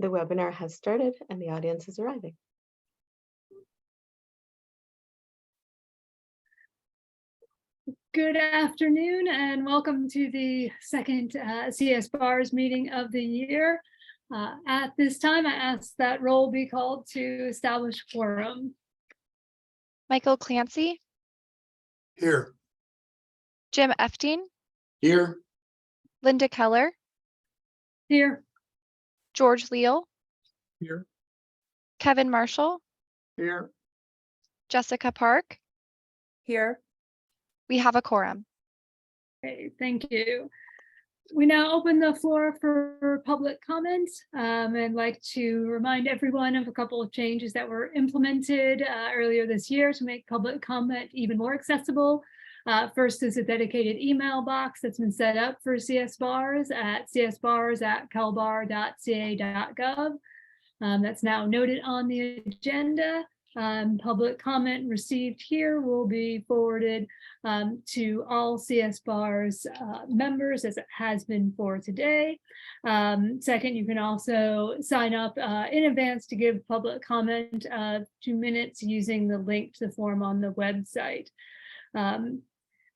The webinar has started and the audience is arriving. Good afternoon and welcome to the second CS BARS meeting of the year. At this time, I ask that roll be called to establish quorum. Michael Clancy. Here. Jim Efting. Here. Linda Keller. Here. George Leal. Here. Kevin Marshall. Here. Jessica Park. Here. We have a quorum. Okay, thank you. We now open the floor for public comments. I'd like to remind everyone of a couple of changes that were implemented earlier this year to make public comment even more accessible. First is a dedicated email box that's been set up for CS BARS at csbars@calbar.ca.gov. That's now noted on the agenda. Public comment received here will be forwarded to all CS BARS members, as it has been for today. Second, you can also sign up in advance to give public comment 2 minutes using the link to the form on the website.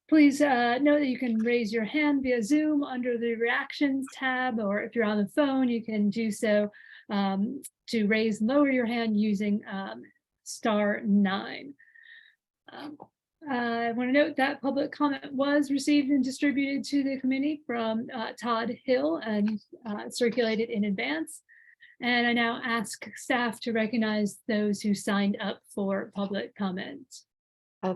Please know that you can raise your hand via Zoom under the reactions tab, or if you're on the phone, you can do so to raise and lower your hand using *9. I want to note that public comment was received and distributed to the committee from Todd Hill and circulated in advance. And I now ask staff to recognize those who signed up for public comment.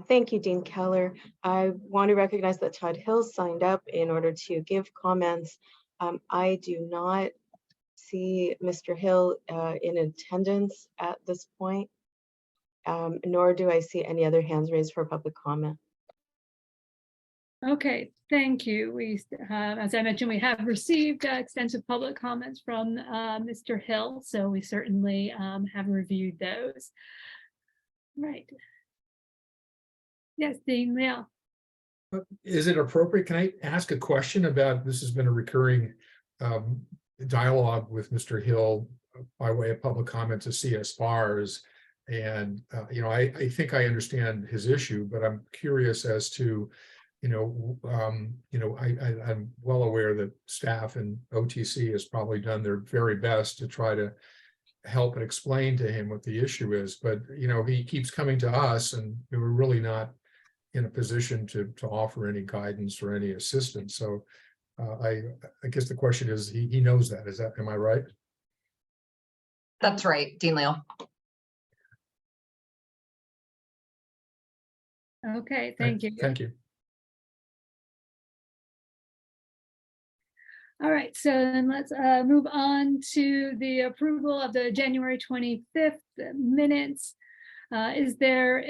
Thank you, Dean Keller. I want to recognize that Todd Hill signed up in order to give comments. I do not see Mr. Hill in attendance at this point. Nor do I see any other hands raised for public comment. Okay, thank you. We, as I mentioned, we have received extensive public comments from Mr. Hill, so we certainly have reviewed those. Right. Yes, Dean Leal. Is it appropriate? Can I ask a question about, this has been a recurring dialogue with Mr. Hill by way of public comment to CS BARS. And, I think I understand his issue, but I'm curious as to, I'm well aware that staff and OTC has probably done their very best to try to help and explain to him what the issue is. But, he keeps coming to us and we're really not in a position to offer any guidance or any assistance. So I guess the question is, he knows that. Am I right? That's right, Dean Leal. Okay, thank you. Thank you. All right, so then let's move on to the approval of the January 25th minutes. Is there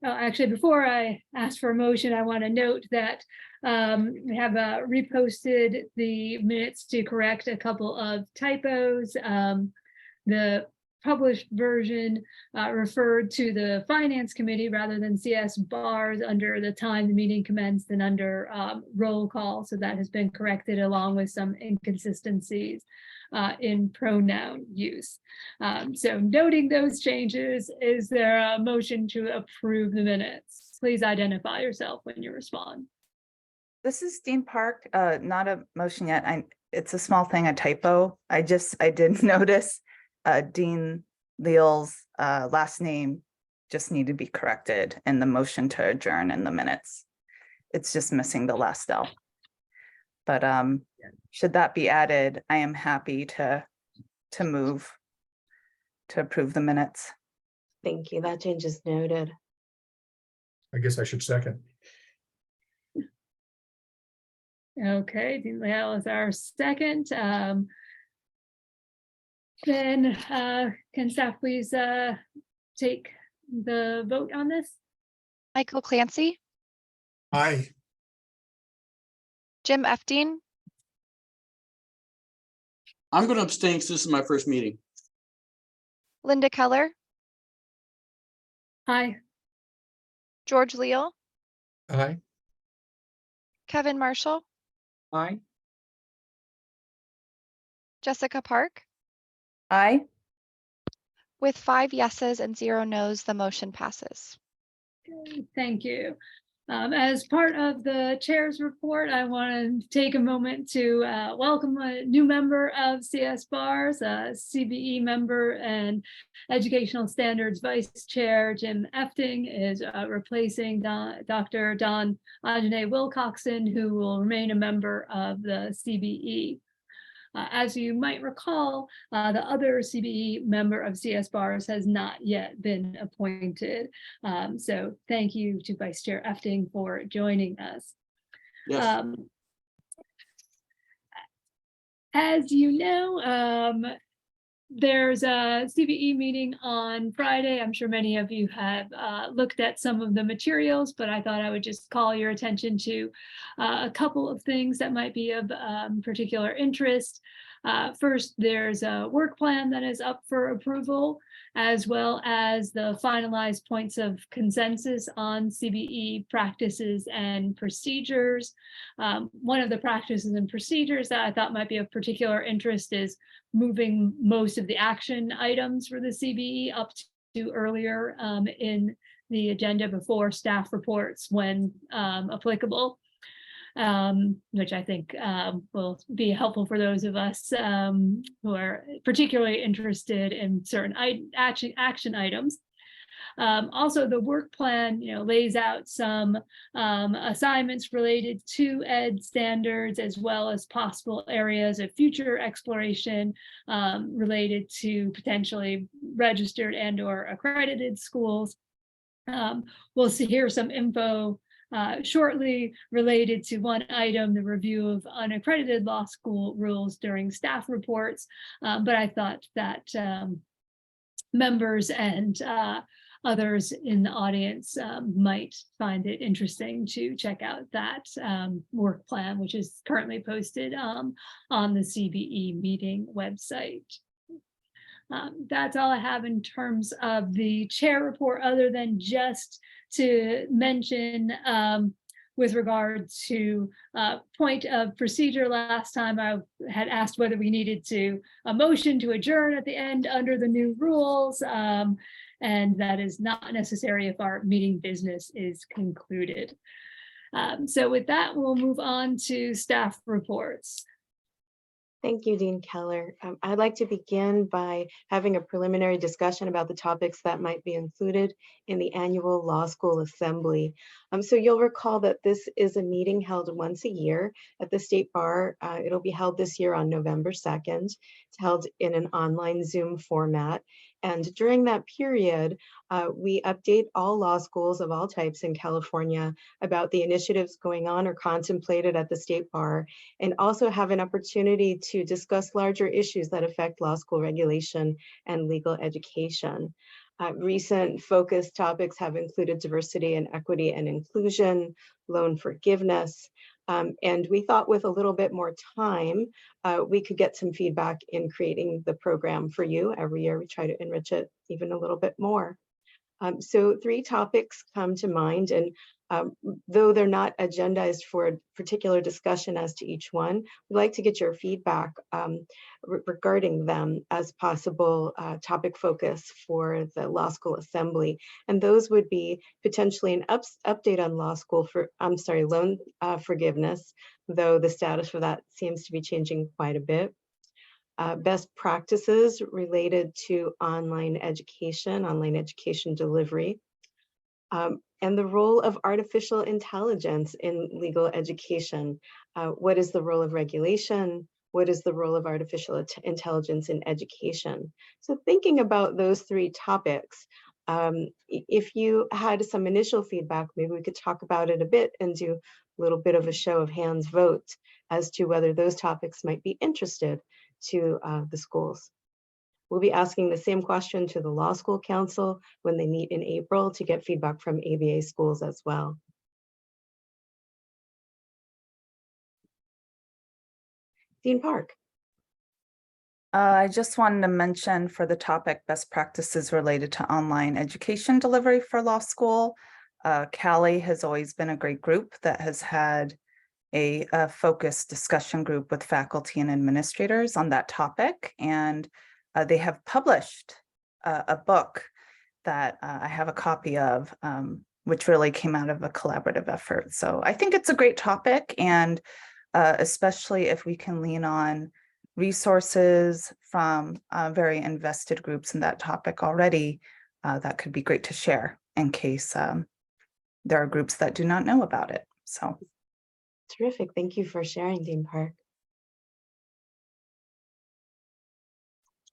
actually, before I ask for a motion, I want to note that we have reposted the minutes to correct a couple of typos. The published version referred to the Finance Committee rather than CS BARS under the time the meeting commenced and under roll call. So that has been corrected, along with some inconsistencies in pronoun use. So noting those changes, is there a motion to approve the minutes? Please identify yourself when you respond. This is Dean Park, not a motion yet. It's a small thing, a typo. I did notice Dean Leal's last name just need to be corrected in the motion to adjourn in the minutes. It's just missing the last L. But should that be added, I am happy to move to approve the minutes. Thank you. That change is noted. I guess I should second. Okay, Dean Leal is our second. Then can staff please take the vote on this? Michael Clancy. Aye. Jim Efting. I'm going to abstain because this is my first meeting. Linda Keller. Aye. George Leal. Aye. Kevin Marshall. Aye. Jessica Park. Aye. With 5 yeses and 0 nos, the motion passes. Okay, thank you. As part of the chair's report, I want to take a moment to welcome a new member of CS BARS, CBE member and Educational Standards Vice Chair Jim Efting is replacing Dr. Don Anjane Wilcoxon, who will remain a member of the CBE. As you might recall, the other CBE member of CS BARS has not yet been appointed. So thank you to Vice Chair Efting for joining us. Yes, As you know, there's a CBE meeting on Friday. I'm sure many of you have looked at some of the materials, but I thought I would just call your attention to a couple of things that might be of particular interest. First, there's a work plan that is up for approval, as well as the finalized points of consensus on CBE practices and procedures. One of the practices and procedures that I thought might be of particular interest is moving most of the action items for the CBE up to earlier in the agenda before staff reports when applicable, which I think will be helpful for those of us who are particularly interested in certain action items. Also, the work plan, lays out some assignments related to ed standards, as well as possible areas of future exploration related to potentially registered and/or accredited schools. We'll hear some info shortly related to one item, the review of unaccredited law school rules during staff reports. But I thought that members and others in the audience might find it interesting to check out that work plan, which is currently posted on the CBE meeting website. That's all I have in terms of the chair report, other than just to mention with regard to point of procedure. Last time I had asked whether we needed a motion to adjourn at the end under the new rules. And that is not necessary if our meeting business is concluded. So with that, we'll move on to staff reports. Thank you, Dean Keller. I'd like to begin by having a preliminary discussion about the topics that might be included in the annual law school assembly. So you'll recall that this is a meeting held once a year at the State Bar. It'll be held this year on November 2nd. It's held in an online Zoom format. And during that period, we update all law schools of all types in California about the initiatives going on or contemplated at the State Bar, and also have an opportunity to discuss larger issues that affect law school regulation and legal education. Recent focus topics have included diversity and equity and inclusion, loan forgiveness, and we thought with a little bit more time, we could get some feedback in creating the program for you. Every year we try to enrich it even a little bit more. So 3 topics come to mind, and though they're not agendized for a particular discussion as to each one, we'd like to get your feedback regarding them as possible topic focus for the law school assembly. And those would be potentially an update on loan forgiveness, though the status for that seems to be changing quite a bit. Best practices related to online education delivery, and the role of artificial intelligence in legal education. What is the role of regulation? What is the role of artificial intelligence in education? So thinking about those 3 topics, if you had some initial feedback, maybe we could talk about it a bit and do a little bit of a show of hands vote as to whether those topics might be interested to the schools. We'll be asking the same question to the Law School Council when they meet in April to get feedback from ABA schools as well. Dean Park. I just wanted to mention for the topic best practices related to online education delivery for law school. Callie has always been a great group that has had a focused discussion group with faculty and administrators on that topic. And they have published a book that I have a copy of, which really came out of a collaborative effort. So I think it's a great topic, and especially if we can lean on resources from very invested groups in that topic already, that could be great to share in case there are groups that do not know about it. So Terrific. Thank you for sharing, Dean Park.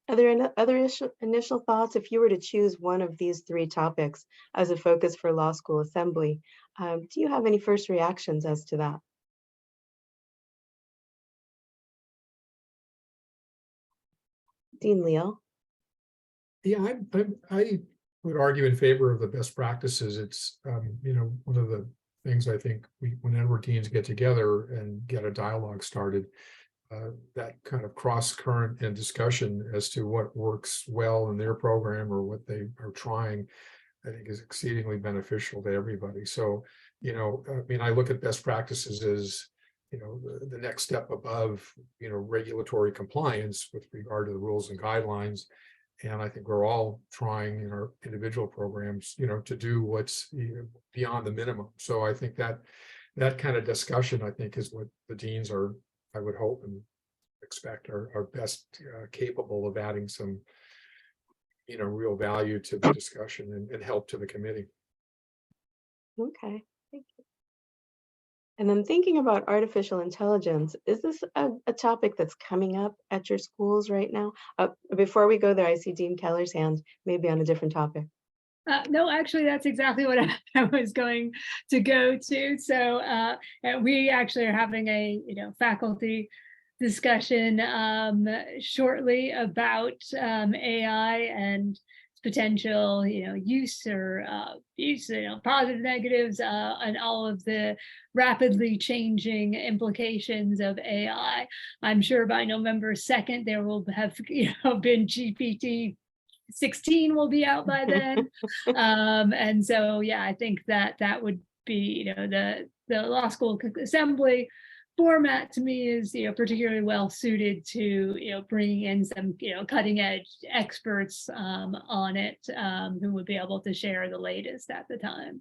Are there any other initial thoughts? If you were to choose one of these three topics as a focus for law school assembly, do you have any first reactions as to that? Dean Leal? Yeah, I would argue in favor of the best practices. It's, one of the things I think whenever teams get together and get a dialogue started, that kind of cross current and discussion as to what works well in their program or what they are trying, I think is exceedingly beneficial to everybody. So, I look at best practices as, the next step above, regulatory compliance with regard to the rules and guidelines. And I think we're all trying in our individual programs, to do what's beyond the minimum. So I think that kind of discussion, I think, is what the deans are, I would hope and expect, are best capable of adding some, real value to the discussion and help to the committee. Okay, thank you. And then thinking about artificial intelligence, is this a topic that's coming up at your schools right now? Before we go there, I see Dean Keller's hand, maybe on a different topic. No, actually, that's exactly what I was going to go to. So we actually are having a faculty discussion shortly about AI and potential use or use, positive, negatives, and all of the rapidly changing implications of AI. I'm sure by November 2nd there will have been GPT 16 will be out by then. And so, yeah, I think that would be, the law school assembly format to me is, particularly well suited to, bringing in some, cutting edge experts on it, who would be able to share the latest at the time.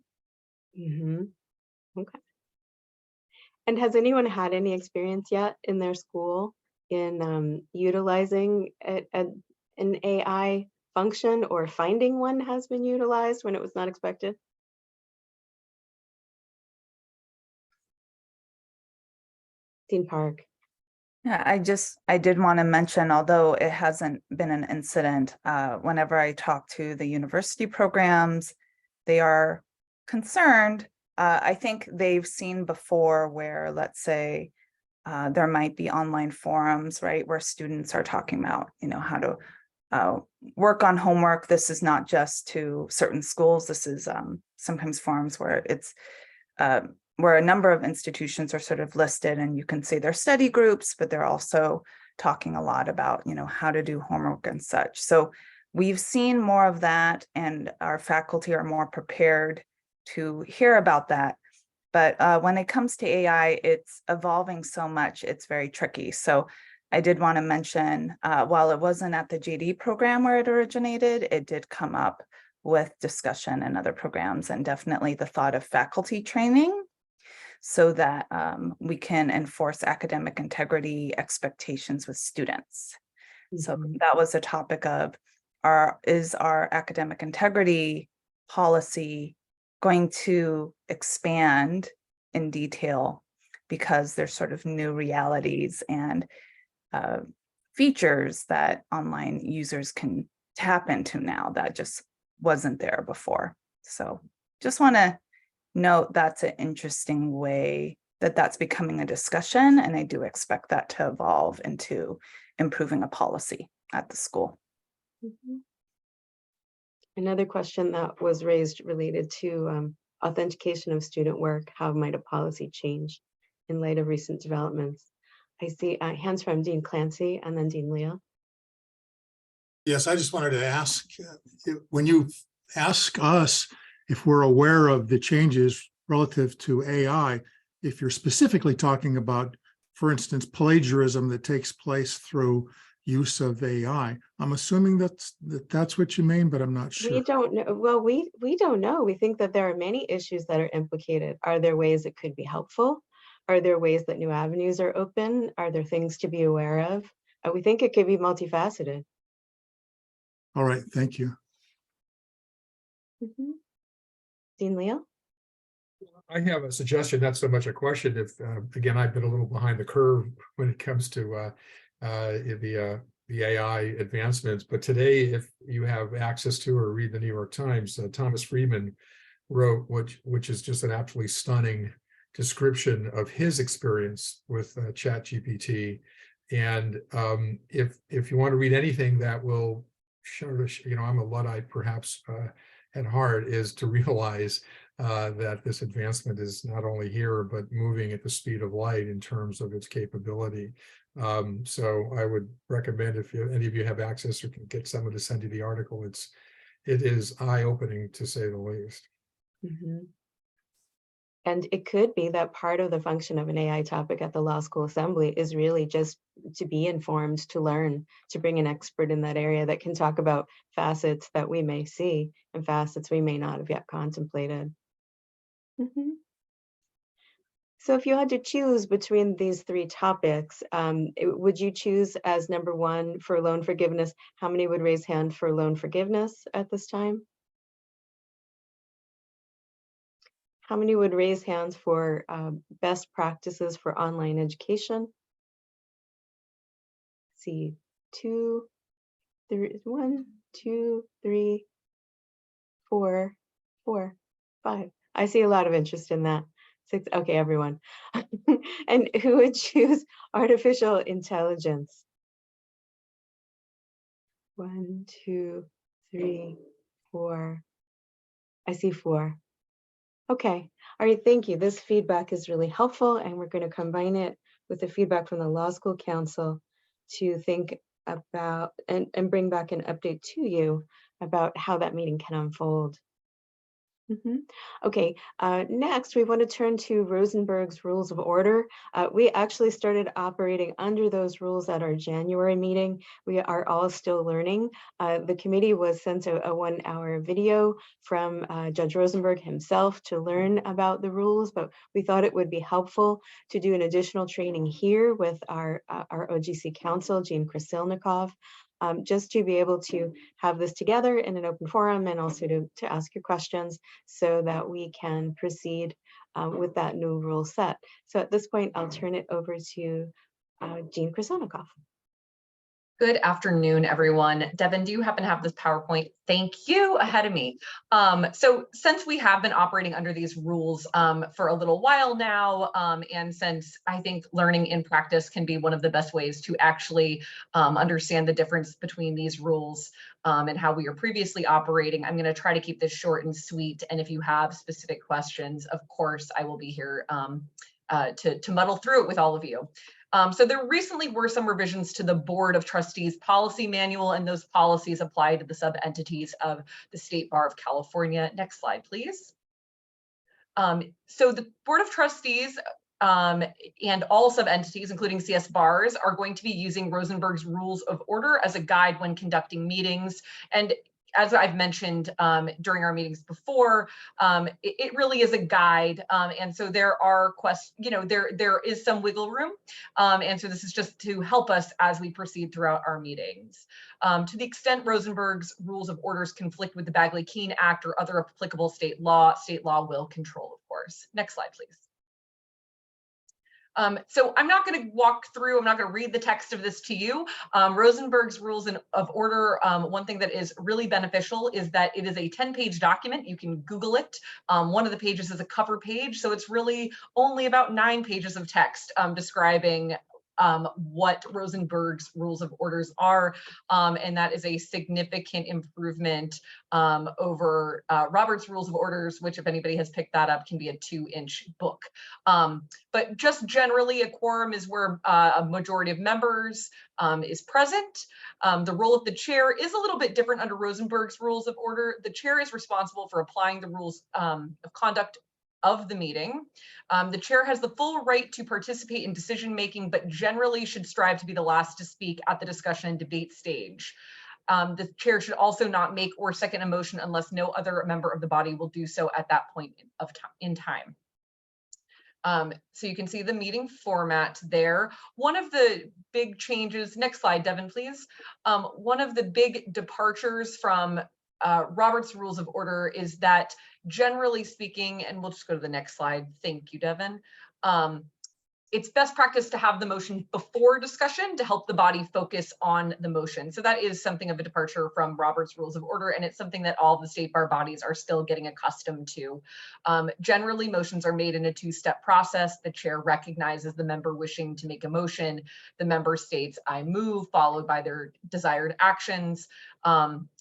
Okay. And has anyone had any experience yet in their school in utilizing an AI function, or finding one has been utilized when it was not expected? Dean Park. yeah, I did want to mention, although it hasn't been an incident, whenever I talk to the university programs, they are concerned. I think they've seen before where, let's say, there might be online forums, right, where students are talking about, how to work on homework. This is not just to certain schools. This is sometimes forums where it's where a number of institutions are sort of listed, and you can see their study groups, but they're also talking a lot about, how to do homework and such. So we've seen more of that, and our faculty are more prepared to hear about that. But when it comes to AI, it's evolving so much, it's very tricky. So I did want to mention, while it wasn't at the JD program where it originated, it did come up with discussion in other programs, and definitely the thought of faculty training so that we can enforce academic integrity expectations with students. So that was a topic of, is our academic integrity policy going to expand in detail because there's sort of new realities and features that online users can tap into now that just wasn't there before. So just want to note that's an interesting way that's becoming a discussion, and I do expect that to evolve into improving a policy at the school. Another question that was raised related to authentication of student work. How might a policy change in light of recent developments? I see hands from Dean Clancy and then Dean Leal. Yes, I just wanted to ask, when you ask us if we're aware of the changes relative to AI, if you're specifically talking about, for instance, plagiarism that takes place through use of AI. I'm assuming that's what you mean, but I'm not We sure. don't know. Well, we don't know. We think that there are many issues that are implicated. Are there ways it could be helpful? Are there ways that new avenues are open? Are there things to be aware of? We think it could be multifaceted. All right, thank you. Mhm. Dean Leal? I have a suggestion, not so much a question. If again, I've been a little behind the curve when it comes to the AI advancements. But today, if you have access to or read the New York Times, Thomas Friedman wrote, which is just an absolutely stunning description of his experience with ChatGPT. And if you want to read anything that will show, I'm a Luddite perhaps at heart, is to realize that this advancement is not only here, but moving at the speed of light in terms of its capability. So I would recommend, if any of you have access or can get someone to send you the article, it is eye-opening to say the least. Mhm. And it could be that part of the function of an AI topic at the Law School Assembly is really just to be informed, to learn, to bring an expert in that area that can talk about facets that we may see and facets we may not have yet contemplated. Mhm. So if you had to choose between these three topics, would you choose as number one for loan forgiveness? How many would raise hand for loan forgiveness at this time? How many would raise hands for best practices for online education? Let's see, 2, 3, 1, 2, 3, 4, 4, 5. I see a lot of interest in that. 6, okay, everyone. And who would choose artificial intelligence? 1, 2, 3, 4. I see 4. Okay, all right, thank you. This feedback is really helpful, and we're going to combine it with the feedback from the Law School Council to think about and bring back an update to you about how that meeting can unfold. Okay, next we want to turn to Rosenberg's Rules of Order. We actually started operating under those rules at our January meeting. We are all still learning. The committee was sent a 1-hour video from Judge Rosenberg himself to learn about the rules, but we thought it would be helpful to do an additional training here with our OGC counsel, Jean Krasilnikov, just to be able to have this together in an open forum and also to ask your questions so that we can proceed with that new rule set. So at this point, I'll turn it over to Jean Krasilnikov. Good afternoon, everyone. Devin, do you happen to have this PowerPoint? Thank you, ahead of me. So since we have been operating under these rules for a little while now, and since I think learning in practice can be one of the best ways to actually understand the difference between these rules and how we are previously operating, I'm going to try to keep this short and sweet. And if you have specific questions, of course, I will be here to muddle through it with all of you. So there recently were some revisions to the Board of Trustees policy manual, and those policies apply to the sub-entities of the State Bar of California. Next slide, please. So the Board of Trustees and all sub-entities, including CS bars, are going to be using Rosenberg's Rules of Order as a guide when conducting meetings. And as I've mentioned during our meetings before, it really is a guide, and so there are there is some wiggle room, and so this is just to help us as we proceed throughout our meetings. To the extent Rosenberg's Rules of Orders conflict with the Bagley-Keene Act or other applicable state law will control, of course. Next slide, please. So I'm not going to walk through, I'm not going to read the text of this to you. Rosenberg's Rules of Order, one thing that is really beneficial is that it is a 10-page document. You can Google it. One of the pages is a cover page, so it's really only about 9 pages of text describing what Rosenberg's Rules of Orders are, and that is a significant improvement over Robert's Rules of Orders, which, if anybody has picked that up, can be a 2-inch book. But just generally, a quorum is where a majority of members is present. The role of the chair is a little bit different under Rosenberg's Rules of Order. The chair is responsible for applying the rules of conduct of the meeting. The chair has the full right to participate in decision-making, but generally should strive to be the last to speak at the discussion and debate stage. The chair should also not make or second a motion unless no other member of the body will do so at that point in time. So you can see the meeting format there. One of the big changes, next slide, Devin, please. One of the big departures from Robert's Rules of Order is that, generally speaking, and we'll just go to the next slide. Thank you, Devin. It's best practice to have the motion before discussion to help the body focus on the motion. So that is something of a departure from Robert's Rules of Order, and it's something that all the state bar bodies are still getting accustomed to. Generally, motions are made in a two-step process. The chair recognizes the member wishing to make a motion. The member states, "I move," followed by their desired actions.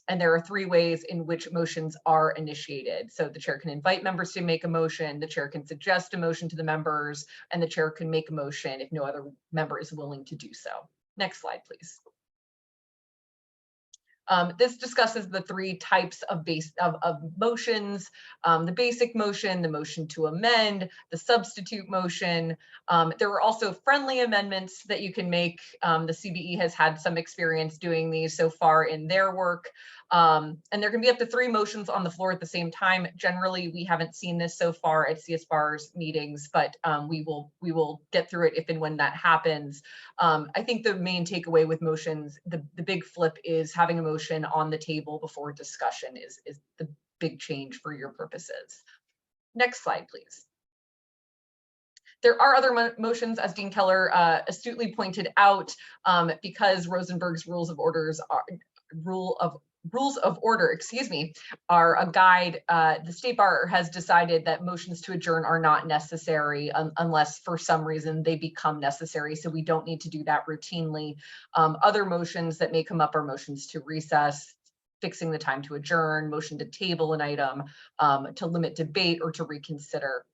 And there are three ways in which motions are initiated. So the chair can invite members to make a motion, the chair can suggest a motion to the members, and the chair can make a motion if no other member is willing to do so. Next slide, please. This discusses the three types of motions, the basic motion, the motion to amend, the substitute motion. There were also friendly amendments that you can make. The CBE has had some experience doing these so far in their work. And there can be up to 3 motions on the floor at the same time. Generally, we haven't seen this so far at CSBAR's meetings, but we will get through it if and when that happens. I think the main takeaway with motions, the big flip is having a motion on the table before discussion is the big change for your purposes. Next slide, please. There are other motions, as Dean Keller astutely pointed out, because Rosenberg's Rules of Order, are a guide. The State Bar has decided that motions to adjourn are not necessary unless for some reason they become necessary. So we don't need to do that routinely. Other motions that may come up are motions to recess, fixing the time to adjourn, motion to table an item, to limit debate, or to reconsider.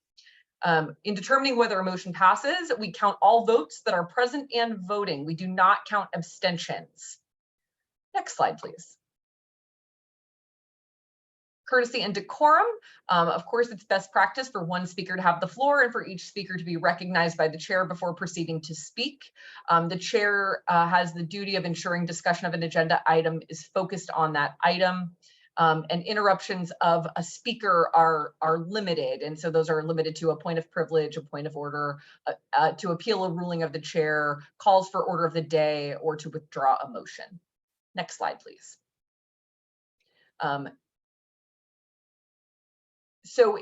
In determining whether a motion passes, we count all votes that are present and voting. We do not count abstentions. Next slide, please. Courtesy and decorum. Of course, it's best practice for one speaker to have the floor and for each speaker to be recognized by the chair before proceeding to speak. The chair has the duty of ensuring discussion of an agenda item is focused on that item. And interruptions of a speaker are limited. And so those are limited to a point of privilege, a point of order, to appeal a ruling of the chair, calls for order of the day, or to withdraw a motion. Next slide, please. So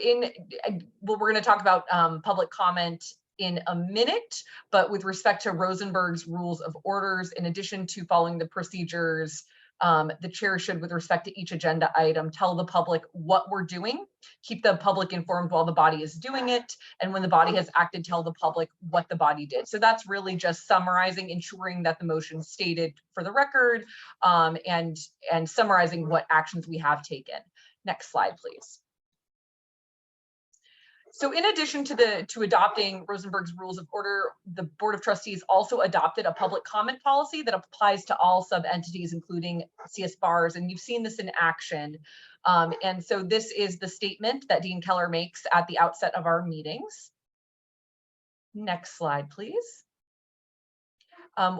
we're going to talk about public comment in a minute, but with respect to Rosenberg's Rules of Orders, in addition to following the procedures, the chair should, with respect to each agenda item, tell the public what we're doing, keep the public informed while the body is doing it, and when the body has acted, tell the public what the body did. So that's really just summarizing, ensuring that the motion stated for the record, and summarizing what actions we have taken. Next slide, please. So in addition to adopting Rosenberg's Rules of Order, the Board of Trustees also adopted a public comment policy that applies to all sub-entities, including CSBARs, and you've seen this in action. And so this is the statement that Dean Keller makes at the outset of our meetings. Next slide, please.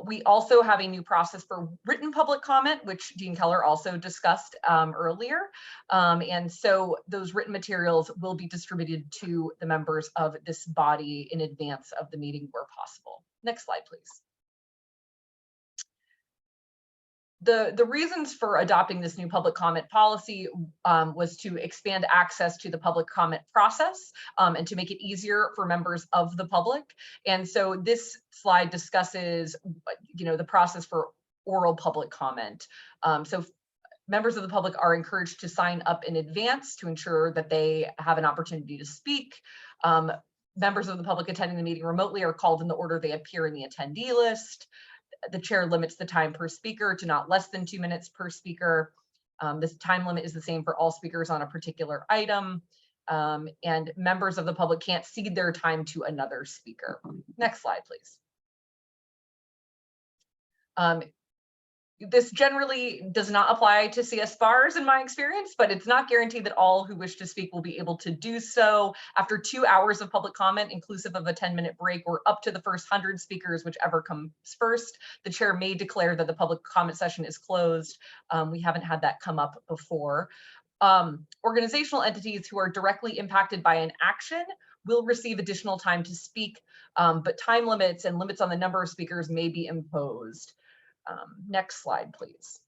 We also have a new process for written public comment, which Dean Keller also discussed earlier. And so those written materials will be distributed to the members of this body in advance of the meeting where possible. Next slide, please. The reasons for adopting this new public comment policy was to expand access to the public comment process and to make it easier for members of the public. And so this slide discusses, the process for oral public comment. So members of the public are encouraged to sign up in advance to ensure that they have an opportunity to speak. Members of the public attending the meeting remotely are called in the order they appear in the attendee list. The chair limits the time per speaker to not less than 2 minutes per speaker. This time limit is the same for all speakers on a particular item. And members of the public can't cede their time to another speaker. Next slide, please. This generally does not apply to CS bars in my experience, but it's not guaranteed that all who wish to speak will be able to do so. After 2 hours of public comment, inclusive of a 10-minute break, or up to the first 100 speakers, whichever comes first, the chair may declare that the public comment session is closed. We haven't had that come up before. Organizational entities who are directly impacted by an action will receive additional time to speak, but time limits and limits on the number of speakers may be imposed. Next slide, please.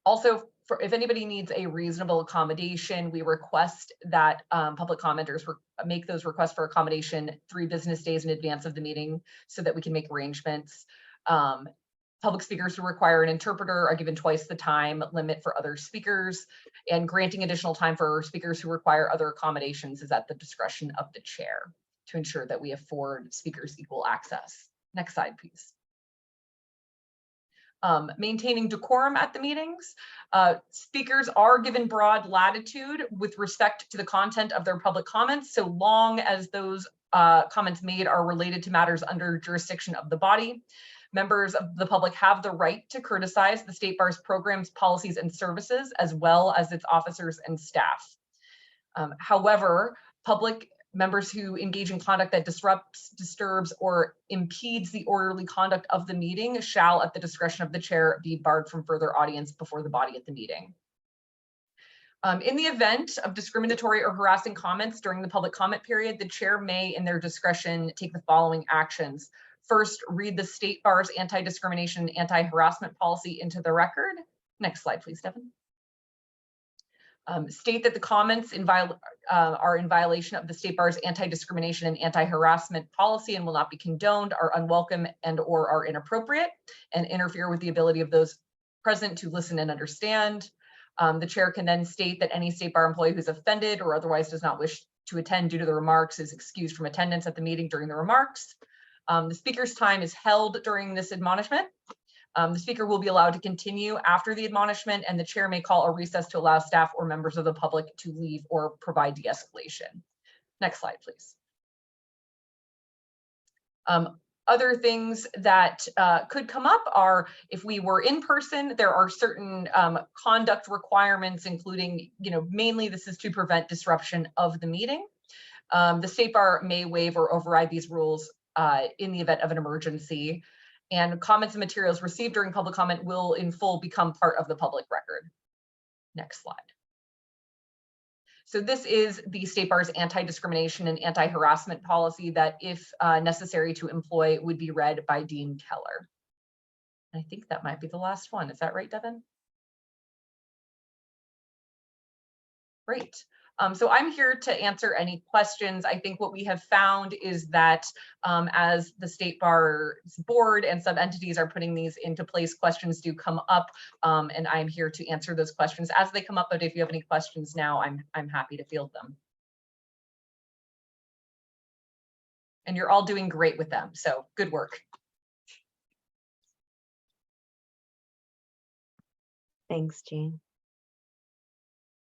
Also, if anybody needs a reasonable accommodation, we request that public commenters make those requests for accommodation 3 business days in advance of the meeting so that we can make arrangements. Public speakers who require an interpreter are given twice the time limit for other speakers, and granting additional time for speakers who require other accommodations is at the discretion of the chair to ensure that we afford speakers equal access. Next slide, please. Maintaining decorum at the meetings. Speakers are given broad latitude with respect to the content of their public comments, so long as those comments made are related to matters under jurisdiction of the body. Members of the public have the right to criticize the State Bar's programs, policies, and services, as well as its officers and staff. However, public members who engage in conduct that disrupts, disturbs, or impedes the orderly conduct of the meeting shall, at the discretion of the chair, be barred from further audience before the body at the meeting. In the event of discriminatory or harassing comments during the public comment period, the chair may, in their discretion, take the following actions. First, read the State Bar's anti-discrimination and anti-harassment policy into the record. Next slide, please, Devin. State that the comments are in violation of the State Bar's anti-discrimination and anti-harassment policy and will not be condoned, are unwelcome, and or are inappropriate and interfere with the ability of those present to listen and understand. The chair can then state that any State Bar employee who's offended or otherwise does not wish to attend due to the remarks is excused from attendance at the meeting during the remarks. The speaker's time is held during this admonishment. The speaker will be allowed to continue after the admonishment, and the chair may call a recess to allow staff or members of the public to leave or provide de-escalation. Next slide, please. Other things that could come up are, if we were in person, there are certain conduct requirements, including, mainly this is to prevent disruption of the meeting. The State Bar may waive or override these rules in the event of an emergency. And comments and materials received during public comment will in full become part of the public record. Next slide. So this is the State Bar's anti-discrimination and anti-harassment policy that, if necessary to employ, would be read by Dean Keller. I think that might be the last one. Is that right, Devin? Great. So I'm here to answer any questions. I think what we have found is that as the State Bar's board and sub-entities are putting these into place, questions do come up, and I'm here to answer those questions as they come up. But if you have any questions now, I'm happy to field them. And you're all doing great with them, so good work. Thanks, Jean.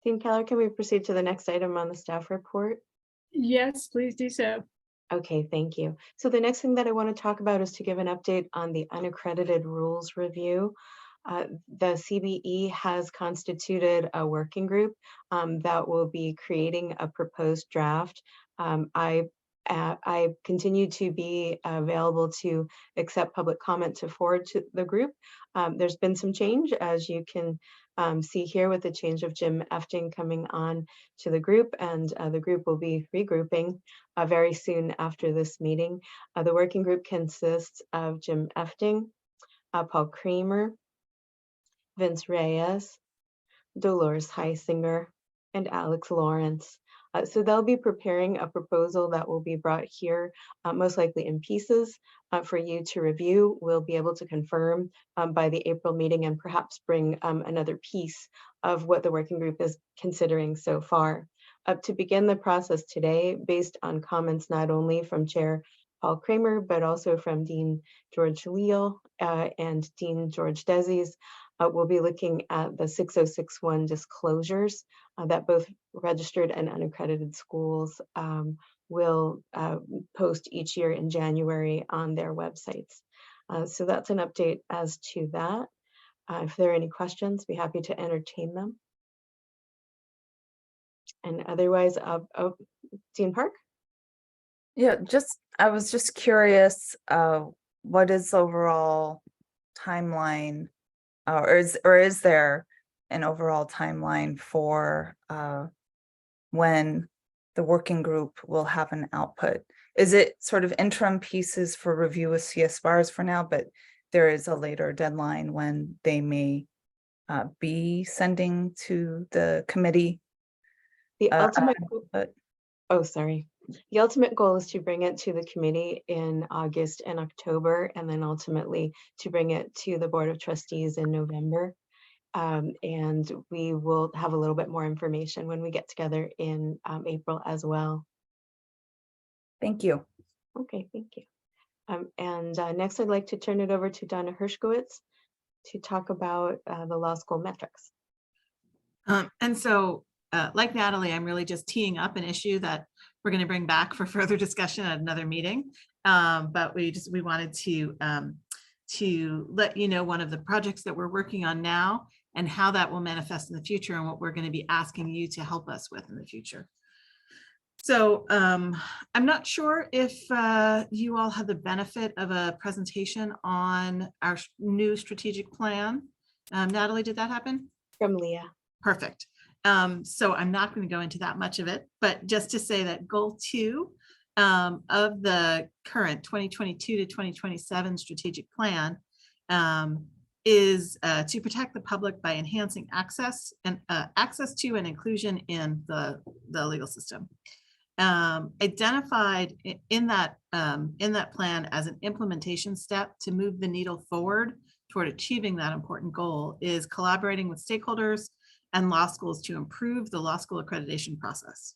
Dean Keller, can we proceed to the next item on the staff report? Yes, please do so. Okay, thank you. So the next thing that I want to talk about is to give an update on the unaccredited rules review. The CBE has constituted a working group that will be creating a proposed draft. I continue to be available to accept public comment to forward to the group. There's been some change, as you can see here, with the change of Jim Efting coming on to the group, and the group will be regrouping very soon after this meeting. The working group consists of Jim Efting, Paul Kramer, Vince Reyes, Dolores Heisinger, and Alex Lawrence. So they'll be preparing a proposal that will be brought here, most likely in pieces, for you to review. We'll be able to confirm by the April meeting and perhaps bring another piece of what the working group is considering so far. To begin the process today, based on comments not only from Chair Paul Kramer, but also from Dean George Leal and Dean George Desies, we'll be looking at the 6061 disclosures that both registered and unaccredited schools will post each year in January on their websites. So that's an update as to that. If there are any questions, be happy to entertain them. And otherwise, Dean Park? Yeah, I was just curious, what is the overall timeline? Or is there an overall timeline for when the working group will have an output? Is it sort of interim pieces for review with CSBARs for now, but there is a later deadline when they may be sending to the committee? The ultimate, but oh, sorry. The ultimate goal is to bring it to the committee in August and October, and then ultimately to bring it to the Board of Trustees in November. And we will have a little bit more information when we get together in April as well. Thank you. Okay, thank you. And next I'd like to turn it over to Donna Hershkowitz to talk about the law school metrics. And so, like Natalie, I'm really just teeing up an issue that we're going to bring back for further discussion at another meeting. But we wanted to let you know one of the projects that we're working on now and how that will manifest in the future and what we're going to be asking you to help us with in the future. So I'm not sure if you all have the benefit of a presentation on our new strategic plan. Natalie, did that happen? From Leah. Perfect. So I'm not going to go into that much of it, but just to say that goal 2 of the current 2022 to 2027 strategic plan is to protect the public by enhancing access to and inclusion in the legal system. Identified in that plan as an implementation step to move the needle forward toward achieving that important goal is collaborating with stakeholders and law schools to improve the law school accreditation process.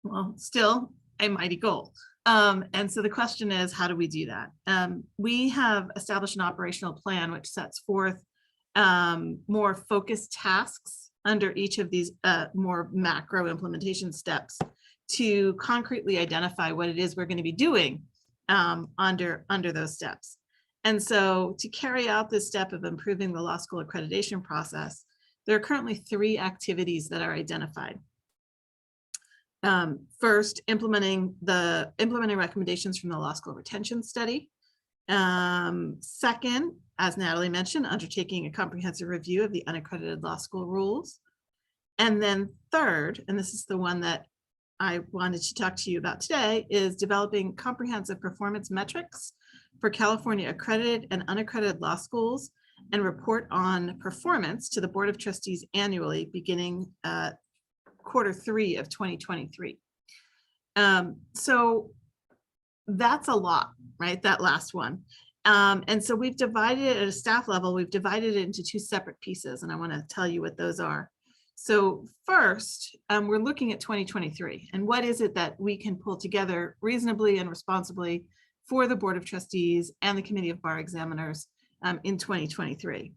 Well, still a mighty goal. And so the question is, how do we do that? We have established an operational plan which sets forth more focused tasks under each of these more macro implementation steps to concretely identify what it is we're going to be doing under those steps. And so to carry out this step of improving the law school accreditation process, there are currently 3 activities that are identified. First, implementing recommendations from the law school retention study. Second, as Natalie mentioned, undertaking a comprehensive review of the unaccredited law school rules. And then third, and this is the one that I wanted to talk to you about today, is developing comprehensive performance metrics for California accredited and unaccredited law schools and report on performance to the Board of Trustees annually beginning Q3 of 2023. So that's a lot, right? That last one. And so we've divided it at a staff level, we've divided it into 2 separate pieces, and I want to tell you what those are. So first, we're looking at 2023 and what is it that we can pull together reasonably and responsibly for the Board of Trustees and the Committee of Bar Examiners in 2023.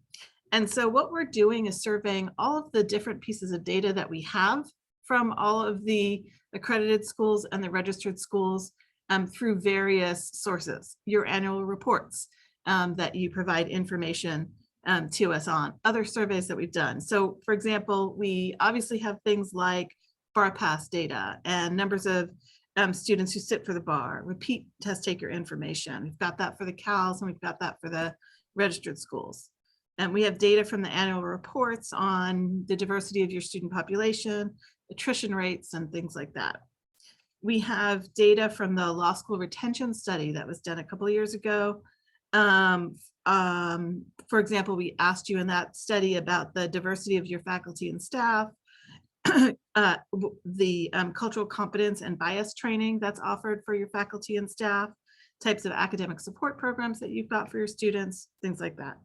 And so what we're doing is surveying all of the different pieces of data that we have from all of the accredited schools and the registered schools through various sources, your annual reports that you provide information to us on, other surveys that we've done. So for example, we obviously have things like bar pass data and numbers of students who sit for the bar, repeat test taker information. We've got that for the CALs and we've got that for the registered schools. And we have data from the annual reports on the diversity of your student population, attrition rates, and things like that. We have data from the law school retention study that was done a couple of years ago. For example, we asked you in that study about the diversity of your faculty and staff, the cultural competence and bias training that's offered for your faculty and staff, types of academic support programs that you've got for your students, things like that.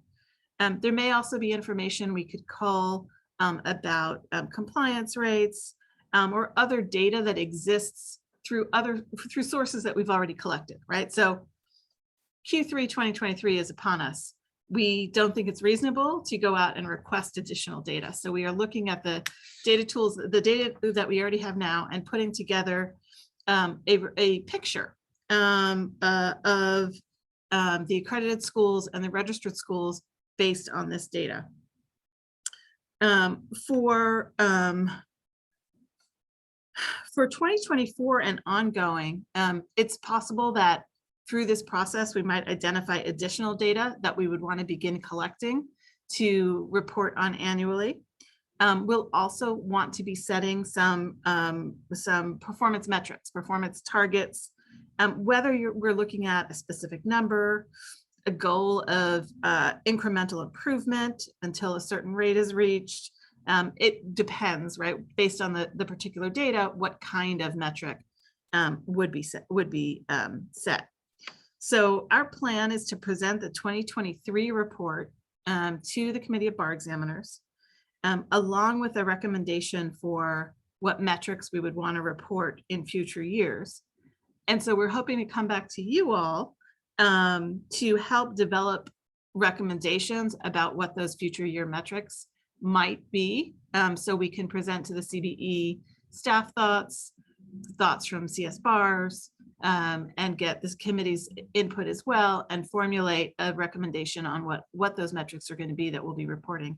There may also be information we could call about compliance rates or other data that exists through sources that we've already collected, right? So Q3 2023 is upon us. We don't think it's reasonable to go out and request additional data. So we are looking at the data tools, the data that we already have now, and putting together a picture of the accredited schools and the registered schools based on this data. For 2024 and ongoing, it's possible that through this process, we might identify additional data that we would want to begin collecting to report on annually. We'll also want to be setting some performance metrics, performance targets, whether we're looking at a specific number, a goal of incremental improvement until a certain rate is reached. It depends, right? Based on the particular data, what kind of metric would be set. So our plan is to present the 2023 report to the Committee of Bar Examiners, along with a recommendation for what metrics we would want to report in future years. And so we're hoping to come back to you all to help develop recommendations about what those future year metrics might be, so we can present to the CBE staff thoughts from CS bars, and get this committee's input as well, and formulate a recommendation on what those metrics are going to be that we'll be reporting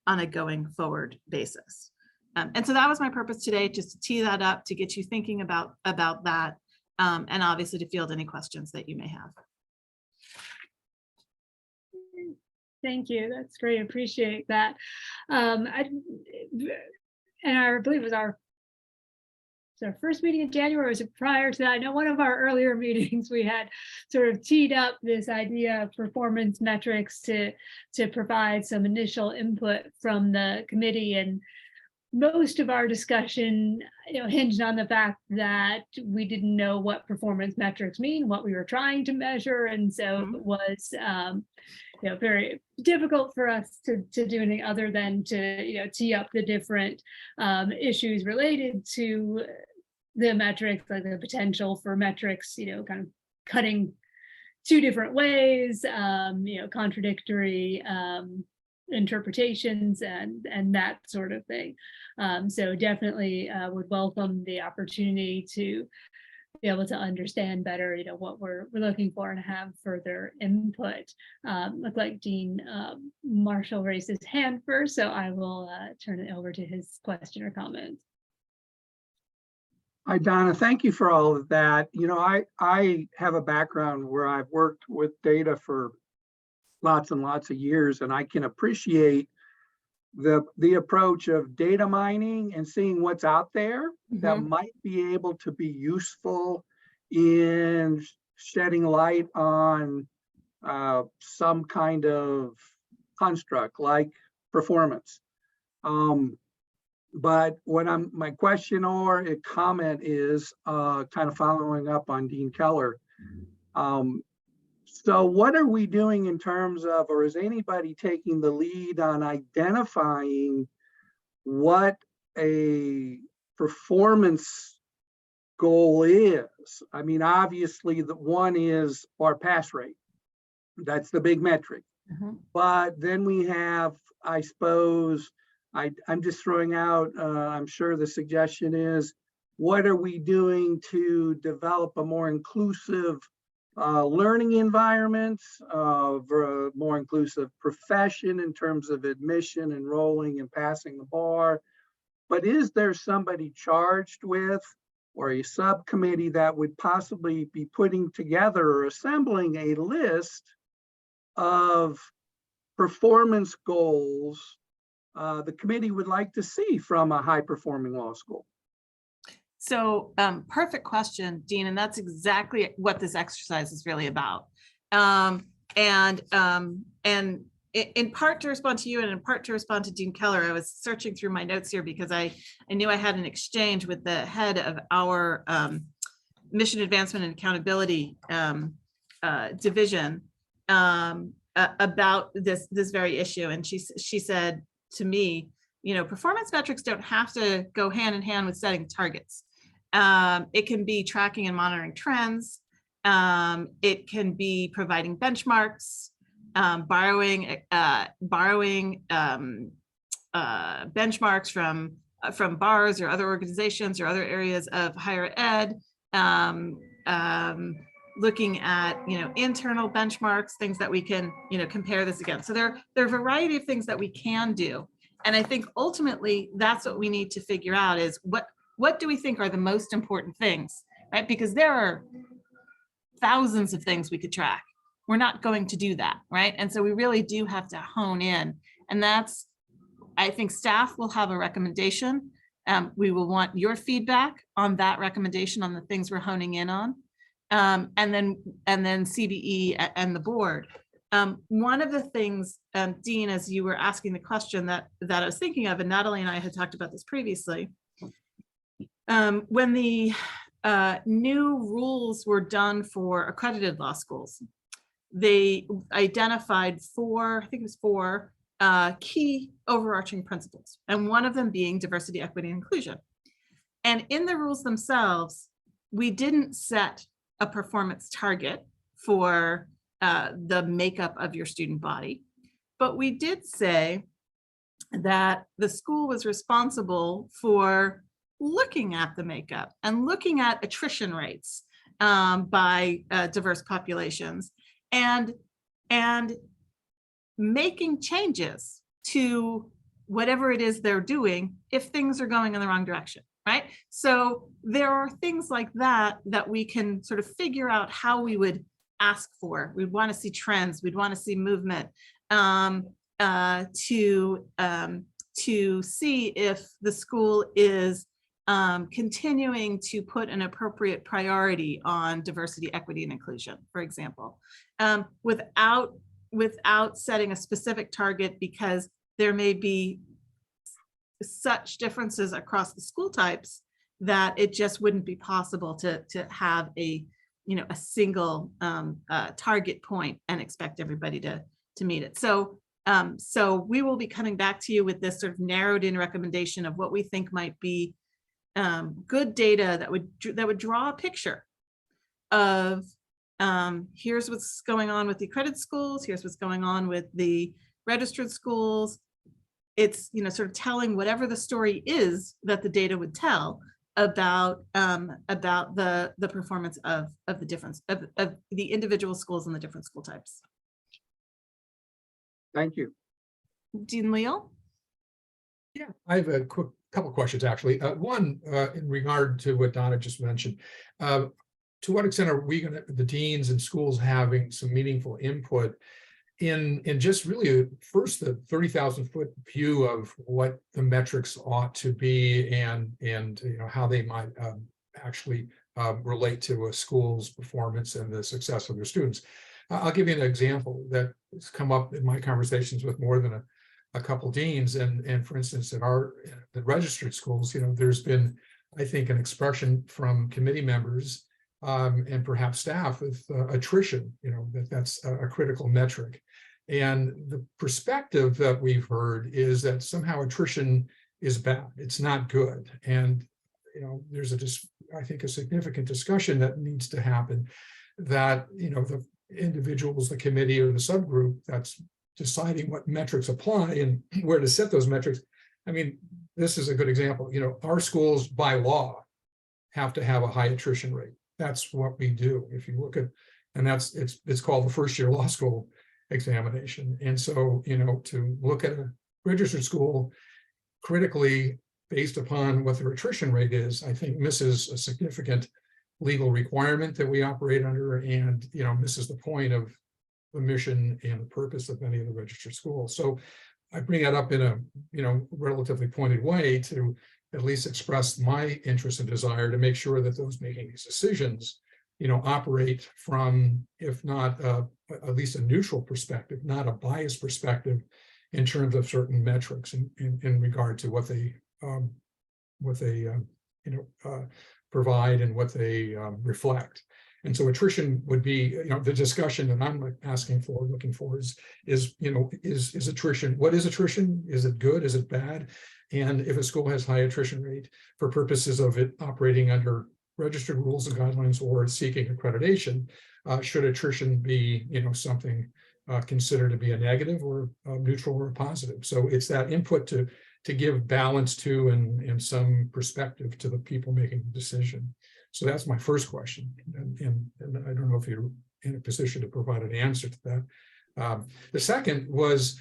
on a going forward basis. And so that was my purpose today, just to tee that up, to get you thinking about that, and obviously to field any questions that you may have. Thank you. That's great. Appreciate that. And I believe it was our first meeting in January. Was it prior to that? I know one of our earlier meetings we had sort of teed up this idea of performance metrics to provide some initial input from the committee, and most of our discussion, hinged on the fact that we didn't know what performance metrics mean, what we were trying to measure, and so it was very difficult for us to do anything other than to tee up the different issues related to the metrics, like the potential for metrics, kind of cutting two different ways, contradictory interpretations and that sort of thing. So definitely would welcome the opportunity to be able to understand better, what we're looking for and have further input. Look like Dean Marshall raised his hand first, so I will turn it over to his question or comment. Hi, Donna. Thank you for all of that. I have a background where I've worked with data for lots and lots of years, and I can appreciate the approach of data mining and seeing what's out there that might be able to be useful in shedding light on some kind of construct like performance. But my question or a comment is kind of following up on Dean Keller. So what are we doing in terms of, or is anybody taking the lead on identifying what a performance goal is? I mean, obviously the one is our pass rate. That's the big metric. But then we have, I suppose, I'm just throwing out, I'm sure the suggestion is, what are we doing to develop a more inclusive learning environment, for a more inclusive profession in terms of admission, enrolling, and passing the bar? But is there somebody charged with, or a subcommittee that would possibly be putting together or assembling a list of performance goals the committee would like to see from a high-performing law school? So perfect question, Dean, and that's exactly what this exercise is really about. And in part to respond to you and in part to respond to Dean Keller, I was searching through my notes here because I knew I had an exchange with the head of our Mission Advancement and Accountability division about this very issue. And she said to me, performance metrics don't have to go hand in hand with setting targets. It can be tracking and monitoring trends. It can be providing benchmarks, borrowing benchmarks from bars or other organizations or other areas of higher ed. looking at, internal benchmarks, things that we can, compare this against. So there are a variety of things that we can do. And I think ultimately that's what we need to figure out is what do we think are the most important things, right? Because there are thousands of things we could track. We're not going to do that, right? And so we really do have to hone in. And that's, I think staff will have a recommendation. We will want your feedback on that recommendation on the things we're honing in on. And then CBE and the board. One of the things, Dean, as you were asking the question that I was thinking of, and Natalie and I had talked about this previously, when the new rules were done for accredited law schools, they identified four key overarching principles, and one of them being diversity, equity, and inclusion. And in the rules themselves, we didn't set a performance target for the makeup of your student body, but we did say that the school was responsible for looking at the makeup and looking at attrition rates by diverse populations and making changes to whatever it is they're doing if things are going in the wrong direction, right? So there are things like that that we can sort of figure out how we would ask for. We'd want to see trends, we'd want to see movement to see if the school is continuing to put an appropriate priority on diversity, equity, and inclusion, for example, without setting a specific target, because there may be such differences across the school types that it just wouldn't be possible to have a single target point and expect everybody to meet it. So we will be coming back to you with this sort of narrowed in recommendation of what we think might be good data that would draw a picture of here's what's going on with the accredited schools, here's what's going on with the registered schools. It's sort of telling whatever the story is that the data would tell about the performance of the difference of the individual schools and the different school types. Thank you. Dean Leal? Yeah, I have a quick couple of questions, actually. One, in regard to what Donna just mentioned, to what extent are we going to, the deans and schools, having some meaningful input in just really first the 30,000-foot view of what the metrics ought to be and how they might actually relate to a school's performance and the success of their students. I'll give you an example that has come up in my conversations with more than a couple deans, and for instance, at the registered schools, there's been, I think, an expression from committee members and perhaps staff with attrition, that's a critical metric. And the perspective that we've heard is that somehow attrition is bad, it's not good. And there's I think a significant discussion that needs to happen, that the individuals, the committee or the subgroup that's deciding what metrics apply and where to set those metrics. I mean, this is a good example. Our schools by law have to have a high attrition rate. That's what we do. If you look at, and it's called the first year law school examination. And so, to look at a registered school critically based upon what their attrition rate is, I think misses a significant legal requirement that we operate under, and misses the point of the mission and the purpose of many of the registered schools. So I bring that up in a relatively pointed way to at least express my interest and desire to make sure that those making these decisions operate from, if not at least a neutral perspective, not a biased perspective, in terms of certain metrics in regard to what they provide and what they reflect. And so attrition would be, the discussion that I'm looking for is attrition. What is attrition? Is it good? Is it bad? And if a school has high attrition rate for purposes of it operating under registered rules and guidelines or seeking accreditation, should attrition be, something considered to be a negative or a neutral or a positive? So it's that input to give balance to and some perspective to the people making the decision. So that's my first question. And I don't know if you're in a position to provide an answer to that. The second was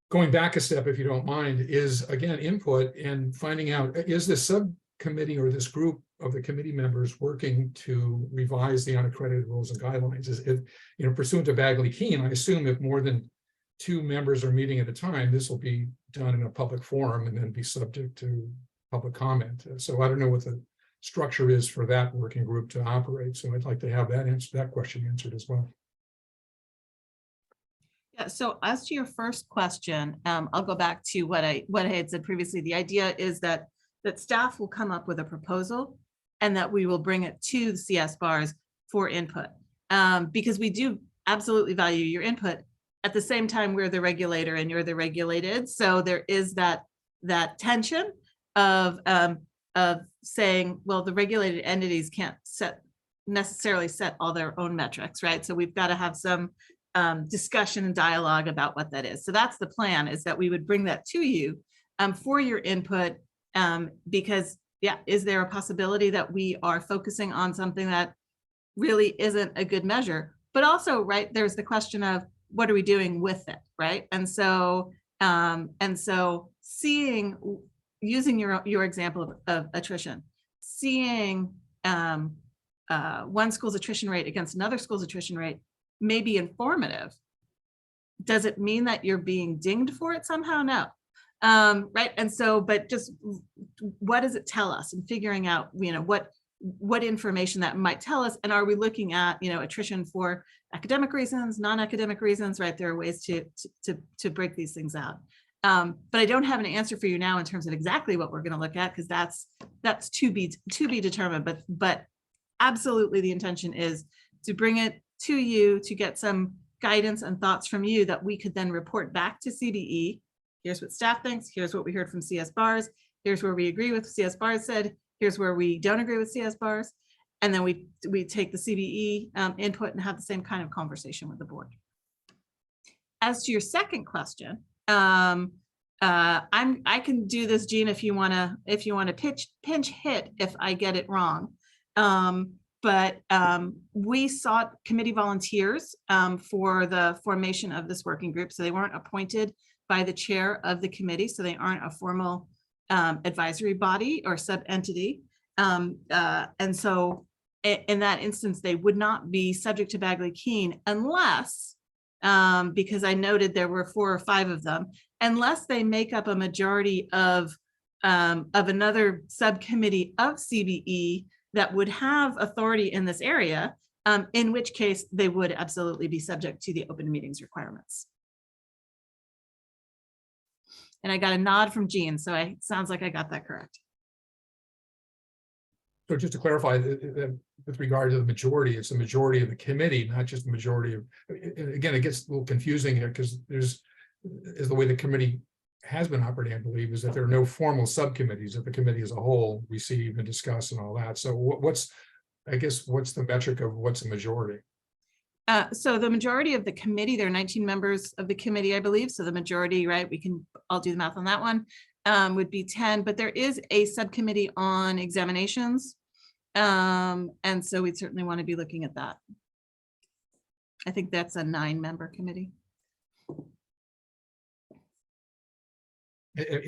going back a step, if you don't mind, is again, input and finding out, is this subcommittee or this group of the committee members working to revise the unaccredited rules and guidelines? Is it, pursuant to Bagley-Keene, I assume if more than 2 members are meeting at a time, this will be done in a public forum and then be subject to public comment. So I don't know what the structure is for that working group to operate. So I'd like to have that question answered as well. Yeah, so as to your first question, I'll go back to what I had said previously. The idea is that staff will come up with a proposal and that we will bring it to the CS bars for input. Because we do absolutely value your input. At the same time, we're the regulator and you're the regulated. So there is that tension of saying, well, the regulated entities can't necessarily set all their own metrics, right? So we've got to have some discussion and dialogue about what that is. So that's the plan, is that we would bring that to you for your input, because yeah, is there a possibility that we are focusing on something that really isn't a good measure? But also, right, there's the question of what are we doing with it, right? And so seeing, using your example of attrition, seeing one school's attrition rate against another school's attrition rate may be informative. Does it mean that you're being dinged for it somehow? No. Right. And so, but just what does it tell us, and figuring out, what information that might tell us, and are we looking at, attrition for academic reasons, non-academic reasons, right? There are ways to break these things out. But I don't have an answer for you now in terms of exactly what we're going to look at, because that's to be determined. But absolutely, the intention is to bring it to you, to get some guidance and thoughts from you that we could then report back to CBE. Here's what staff thinks. Here's what we heard from CS bars. Here's where we agree with CS bars said. Here's where we don't agree with CS bars. And then we take the CBE input and have the same kind of conversation with the board. As to your second question, I can do this, Jean, if you want to pinch hit if I get it wrong. But we sought committee volunteers for the formation of this working group. So they weren't appointed by the chair of the committee. So they aren't a formal advisory body or sub-entity. And so in that instance, they would not be subject to Bagley-Keene unless, because I noted there were 4 or 5 of them, unless they make up a majority of another subcommittee of CBE that would have authority in this area, in which case they would absolutely be subject to the open meetings requirements. And I got a nod from Jean, so it sounds like I got that correct. So just to clarify, with regard to the majority, it's the majority of the committee, not just the majority of, again, it gets a little confusing here because is the way the committee has been operating, I believe, is that there are no formal subcommittees that the committee as a whole receive and discuss and all that. So what's the metric of what's a majority? So the majority of the committee, there are 19 members of the committee, I believe. So the majority, right, I'll do the math on that one, would be 10, but there is a subcommittee on examinations. And so we'd certainly want to be looking at that. I think that's a 9-member committee.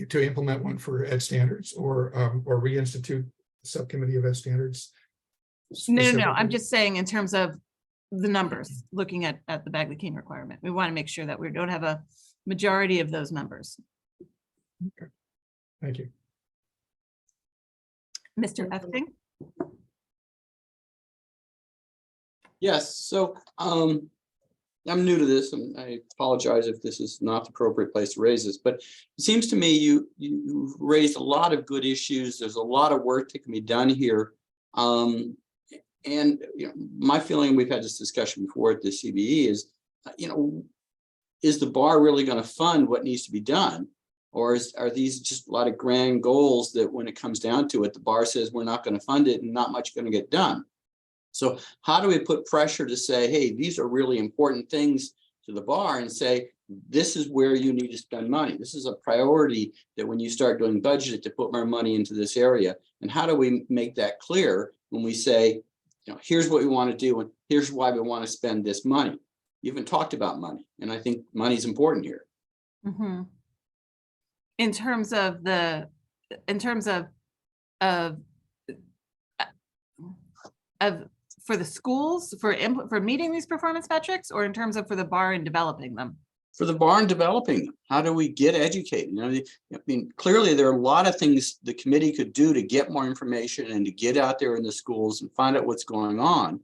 To implement one for ed standards or reinstitute the subcommittee of ed standards? No, I'm just saying in terms of the numbers, looking at the Bagley-Keene requirement. We want to make sure that we don't have a majority of those members. Okay. Thank you. Mr. Efting? Yes, so I'm new to this, and I apologize if this is not the appropriate place to raise this, but it seems to me you've raised a lot of good issues. There's a lot of work that can be done here. And my feeling, we've had this discussion before at the CBE, is, is the bar really going to fund what needs to be done? Or are these just a lot of grand goals that when it comes down to it, the bar says we're not going to fund it and not much going to get done? So how do we put pressure to say, hey, these are really important things to the bar and say, this is where you need to spend money. This is a priority that when you start doing budget to put more money into this area. And how do we make that clear when we say, you know, here's what we want to do and here's why we want to spend this money. You haven't talked about money, and I think money is important here. Mhm. In terms of for the schools, for meeting these performance metrics, or in terms of for the bar and developing them? For the bar and developing them, how do we get educated? You know, I mean, clearly there are a lot of things the committee could do to get more information and to get out there in the schools and find out what's going on.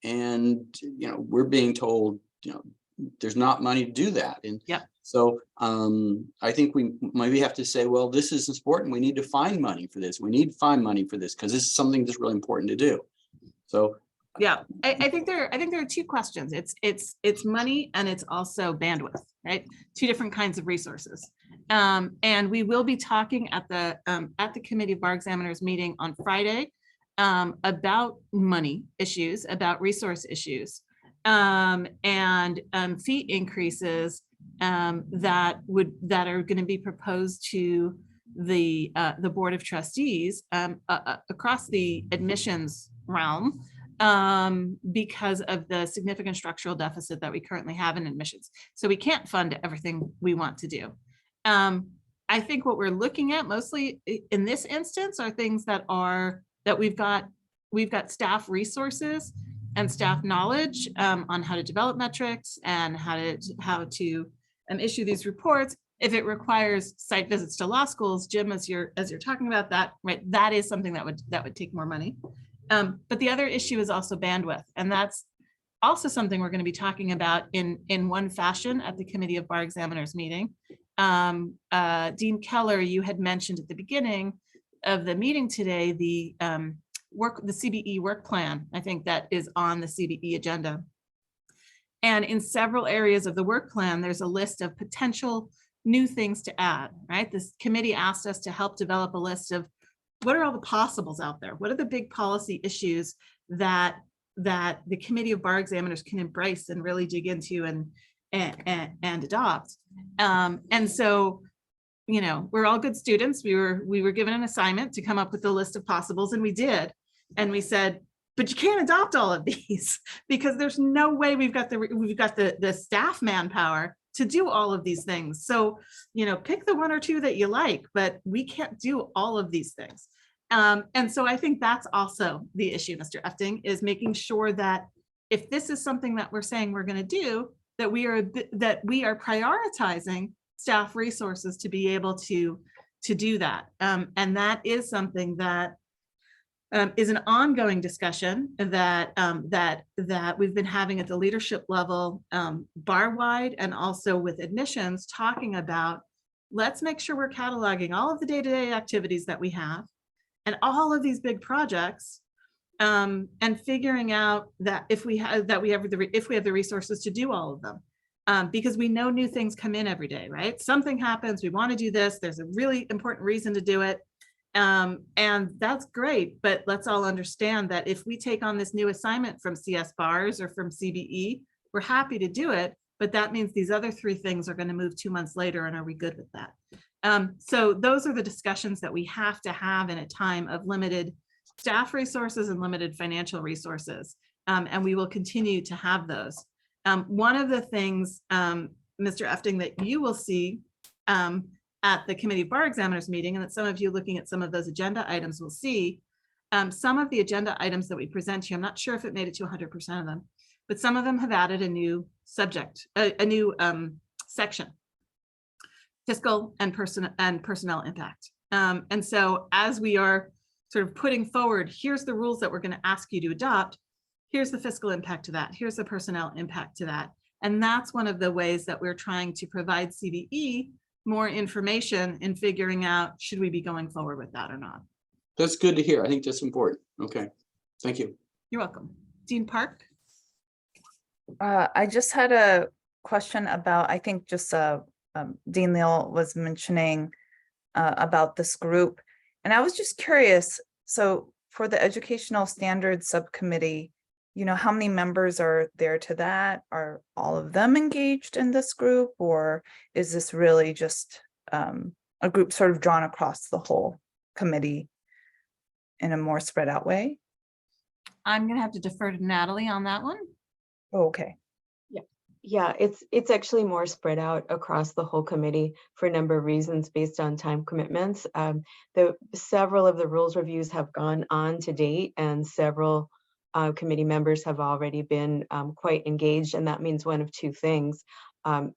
And, you know, we're being told, you know, there's not money to do that. And yeah, so I think we maybe have to say, well, this is important. We need to find money for this. We need to find money for this because this is something that's really important to do. So yeah, I think there are two questions. It's money and it's also bandwidth, right? Two different kinds of resources. And we will be talking at the Committee of Bar Examiners meeting on Friday about money issues, about resource issues, and fee increases that are going to be proposed to the Board of Trustees across the admissions realm, because of the significant structural deficit that we currently have in admissions. So we can't fund everything we want to do. I think what we're looking at mostly in this instance are things that we've got staff resources and staff knowledge on how to develop metrics and how to issue these reports. If it requires site visits to law schools, Jim, as you're talking about that, right, that is something that would take more money. But the other issue is also bandwidth, and that's also something we're going to be talking about in one fashion at the Committee of Bar Examiners meeting. Dean Keller, you had mentioned at the beginning of the meeting today the CBE work plan. I think that is on the CBE agenda. And in several areas of the work plan, there's a list of potential new things to add, right? This committee asked us to help develop a list of what are all the possibles out there? What are the big policy issues that the Committee of Bar Examiners can embrace and really dig into and adopt? And so, you know, we're all good students. We were given an assignment to come up with a list of possibles, and we did. And we said, but you can't adopt all of these because there's no way we've got the staff manpower to do all of these things. So, you know, pick the one or two that you like, but we can't do all of these things. And so I think that's also the issue, Mr. Efting, is making sure that if this is something that we're saying we're going to do, that we are prioritizing staff resources to be able to do that. And that is something that is an ongoing discussion that we've been having at the leadership level, bar-wide, and also with admissions, talking about, let's make sure we're cataloging all of the day-to-day activities that we have and all of these big projects, and figuring out that if we have the resources to do all of them, because we know new things come in every day, right? Something happens, we want to do this, there's a really important reason to do it. And that's great, but let's all understand that if we take on this new assignment from CS Bars or from CBE, we're happy to do it, but that means these other three things are going to move 2 months later, and are we good with that? So those are the discussions that we have to have in a time of limited staff resources and limited financial resources, and we will continue to have those. One of the things, Mr. Efting, that you will see at the Committee of Bar Examiners meeting, and that some of you looking at some of those agenda items will see, some of the agenda items that we present to you, I'm not sure if it made it to 100% of them, but some of them have added a new subject, a new section, fiscal and personnel impact. And so as we are sort of putting forward, here's the rules that we're going to ask you to adopt, here's the fiscal impact to that, here's the personnel impact to that. And that's one of the ways that we're trying to provide CBE more information in figuring out, should we be going forward with that or not? That's good to hear. I think that's important. Okay, thank you. You're welcome. Dean Park? I just had a question about, I think just Dean Leal was mentioning about this group. And I was just curious, so for the Educational Standards Subcommittee, how many members are there to that? Are all of them engaged in this group, or is this really just a group sort of drawn across the whole committee in a more spread out way? I'm gonna have to defer to Natalie on that one. Okay. Yeah, it's actually more spread out across the whole committee for a number of reasons based on time commitments. Several of the rules reviews have gone on to date, and several committee members have already been quite engaged, and that means one of two things.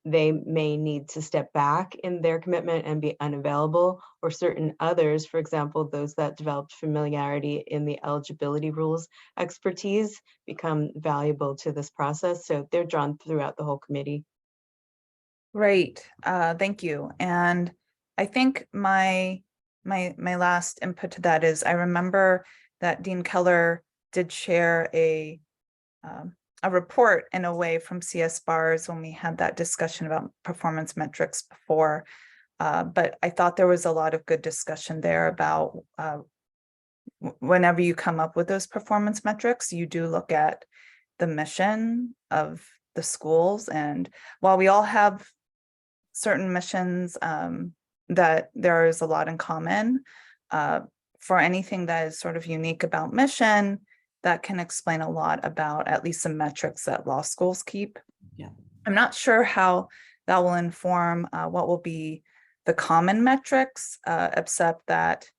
They may need to step back in their commitment and be unavailable, or certain others, for example, those that developed familiarity in the eligibility rules expertise, become valuable to this process. So they're drawn throughout the whole committee. Great, thank you. And I think my last input to that is I remember that Dean Keller did share a report in a way from CS Bars when we had that discussion about performance metrics before. But I thought there was a lot of good discussion there about whenever you come up with those performance metrics, you do look at the mission of the schools. And while we all have certain missions that there is a lot in common, for anything that is sort of unique about mission, that can explain a lot about at least some metrics that law schools keep. Yeah. I'm not sure how that will inform what will be the common metrics, except that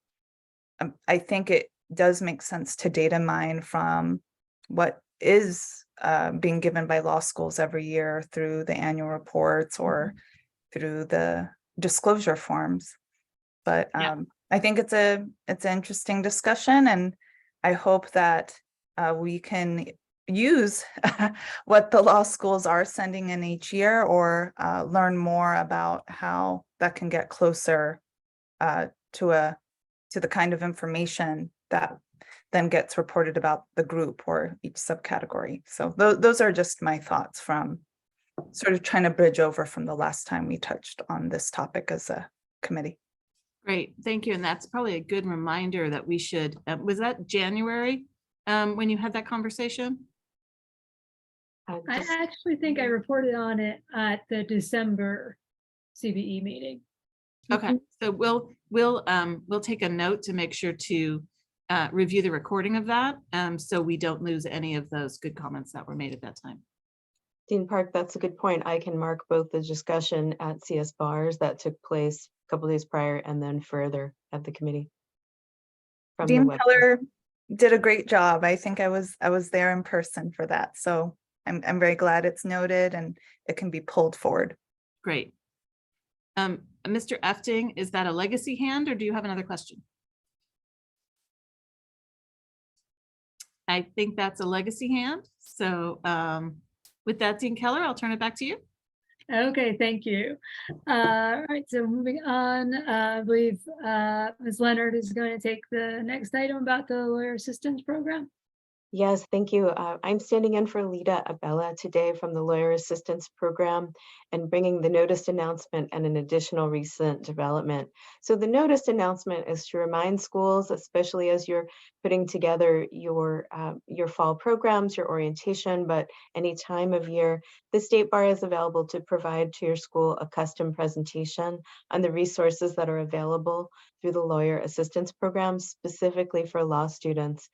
I think it does make sense to data mine from what is being given by law schools every year through the annual reports or through the disclosure forms. But I think it's an interesting discussion, and I hope that we can use what the law schools are sending in each year, or learn more about how that can get closer to the kind of information that then gets reported about the group or each subcategory. So those are just my thoughts from sort of trying to bridge over from the last time we touched on this topic as a committee. Great, thank you. And that's probably a good reminder that we should, was that January when you had that conversation? I actually think I reported on it at the December CBE meeting. Okay, so we'll take a note to make sure to review the recording of that, so we don't lose any of those good comments that were made at that time. Dean Park, that's a good point. I can mark both the discussion at CS Bars that took place a couple days prior and then further at the committee. From the Dean website. Keller did a great job. I think I was there in person for that. So I'm very glad it's noted and it can be pulled forward. Great. Mr. Efting, is that a legacy hand or do you have another question? I think that's a legacy hand. So with that, Dean Keller, I'll turn it back to you. Okay, thank you. All right, so moving on, I believe Ms. Leonard is going to take the next item about the lawyer assistance program. Yes, thank you. I'm standing in for Lita Abella today from the Lawyer Assistance Program and bringing the notice announcement and an additional recent development. So the notice announcement is to remind schools, especially as you're putting together your fall programs, your orientation, but any time of year, the State Bar is available to provide to your school a custom presentation on the resources that are available through the Lawyer Assistance Program, specifically for law students.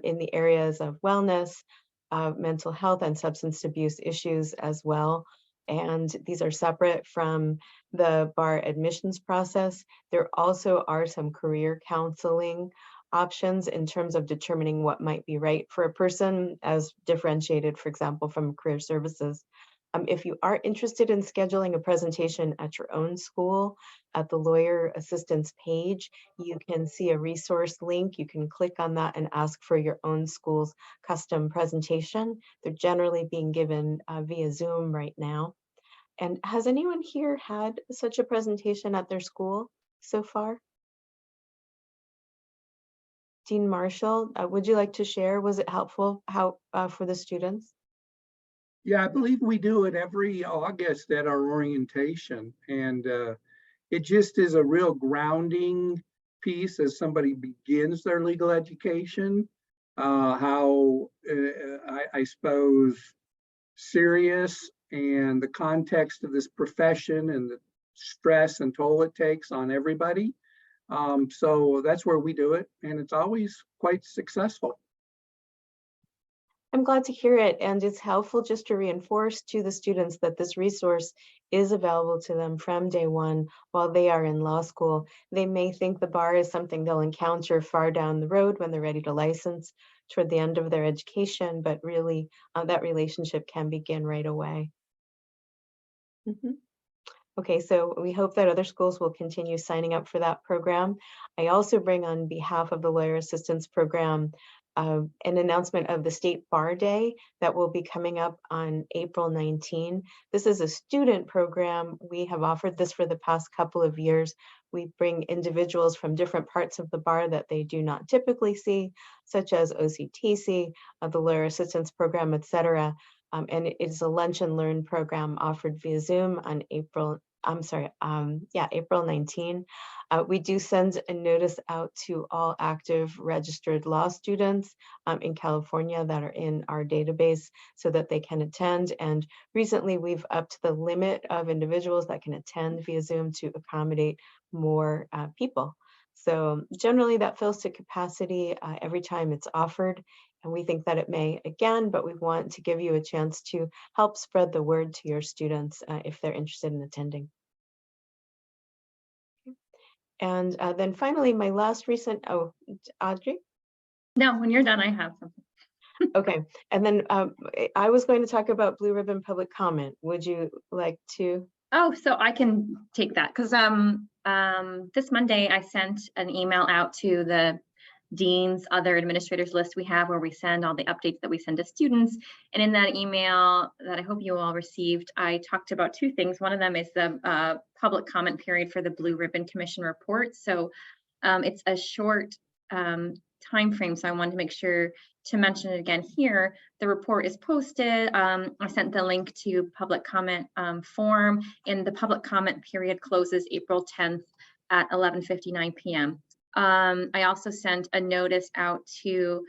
In the areas of wellness, mental health, and substance abuse issues as well. And these are separate from the bar admissions process. There also are some career counseling options in terms of determining what might be right for a person, as differentiated, for example, from career services. If you are interested in scheduling a presentation at your own school, at the Lawyer Assistance page, you can see a resource link. You can click on that and ask for your own school's custom presentation. They're generally being given via Zoom right now. And has anyone here had such a presentation at their school so far? Dean Marshall, would you like to share? Was it helpful for the students? Yeah, I believe we do it every August at our orientation, and it just is a real grounding piece as somebody begins their legal education. how I suppose serious and the context of this profession and the stress and toll it takes on everybody. So that's where we do it, and it's always quite successful. I'm glad to hear it, and it's helpful just to reinforce to the students that this resource is available to them from day one while they are in law school. They may think the bar is something they'll encounter far down the road when they're ready to license toward the end of their education, but really that relationship can begin right away. Okay, so we hope that other schools will continue signing up for that program. I also bring on behalf of the Lawyer Assistance Program an announcement of the State Bar Day that will be coming up on April 19. This is a student program. We have offered this for the past couple of years. We bring individuals from different parts of the bar that they do not typically see, such as OCTC, the Lawyer Assistance Program, etc. And it is a lunch and learn program offered via Zoom on April 19. We do send a notice out to all active registered law students in California that are in our database so that they can attend. And recently we've upped the limit of individuals that can attend via Zoom to accommodate more people. So generally that fills to capacity every time it's offered. And we think that it may again, but we want to give you a chance to help spread the word to your students if they're interested in attending. And then finally, my last recent, Audrey? No, when you're done, I have something. Okay, and then I was going to talk about Blue Ribbon public comment. Would you like to? Oh, so I can take that because this Monday I sent an email out to the deans, other administrators list we have where we send all the updates that we send to students. And in that email that I hope you all received, I talked about two things. One of them is the public comment period for the Blue Ribbon Commission report. So it's a short time frame. So I wanted to make sure to mention it again here. The report is posted. I sent the link to public comment form, and the public comment period closes April 10th at 11:59 p.m. I also sent a notice out to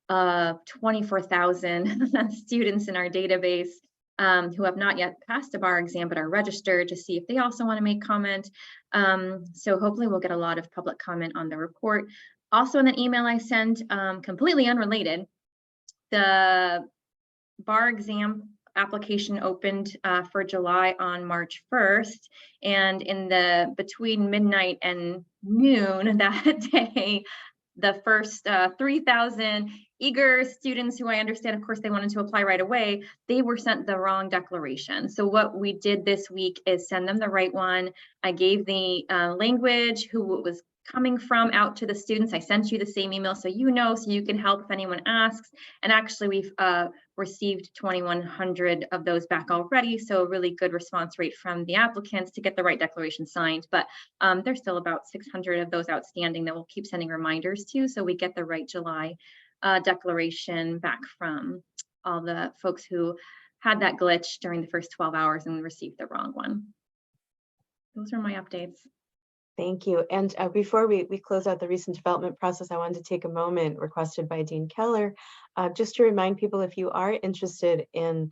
24,000 students in our database who have not yet passed a bar exam but are registered to see if they also want to make comment. So hopefully we'll get a lot of public comment on the report. Also in the email I sent, completely unrelated, the bar exam application opened for July on March 1st, and in the between midnight and noon that day, the first 3,000 eager students who I understand, of course, they wanted to apply right away, they were sent the wrong declaration. So what we did this week is send them the right one. I gave the language, who it was coming from, out to the students. I sent you the same email so you know, so you can help if anyone asks. And actually we've received 2,100 of those back already. So a really good response rate from the applicants to get the right declaration signed. But there's still about 600 of those outstanding that we'll keep sending reminders to, so we get the right July declaration back from all the folks who had that glitch during the first 12 hours and received the wrong one. Those are my updates. Thank you. And before we close out the recent development process, I wanted to take a moment requested by Dean Keller, just to remind people, if you are interested in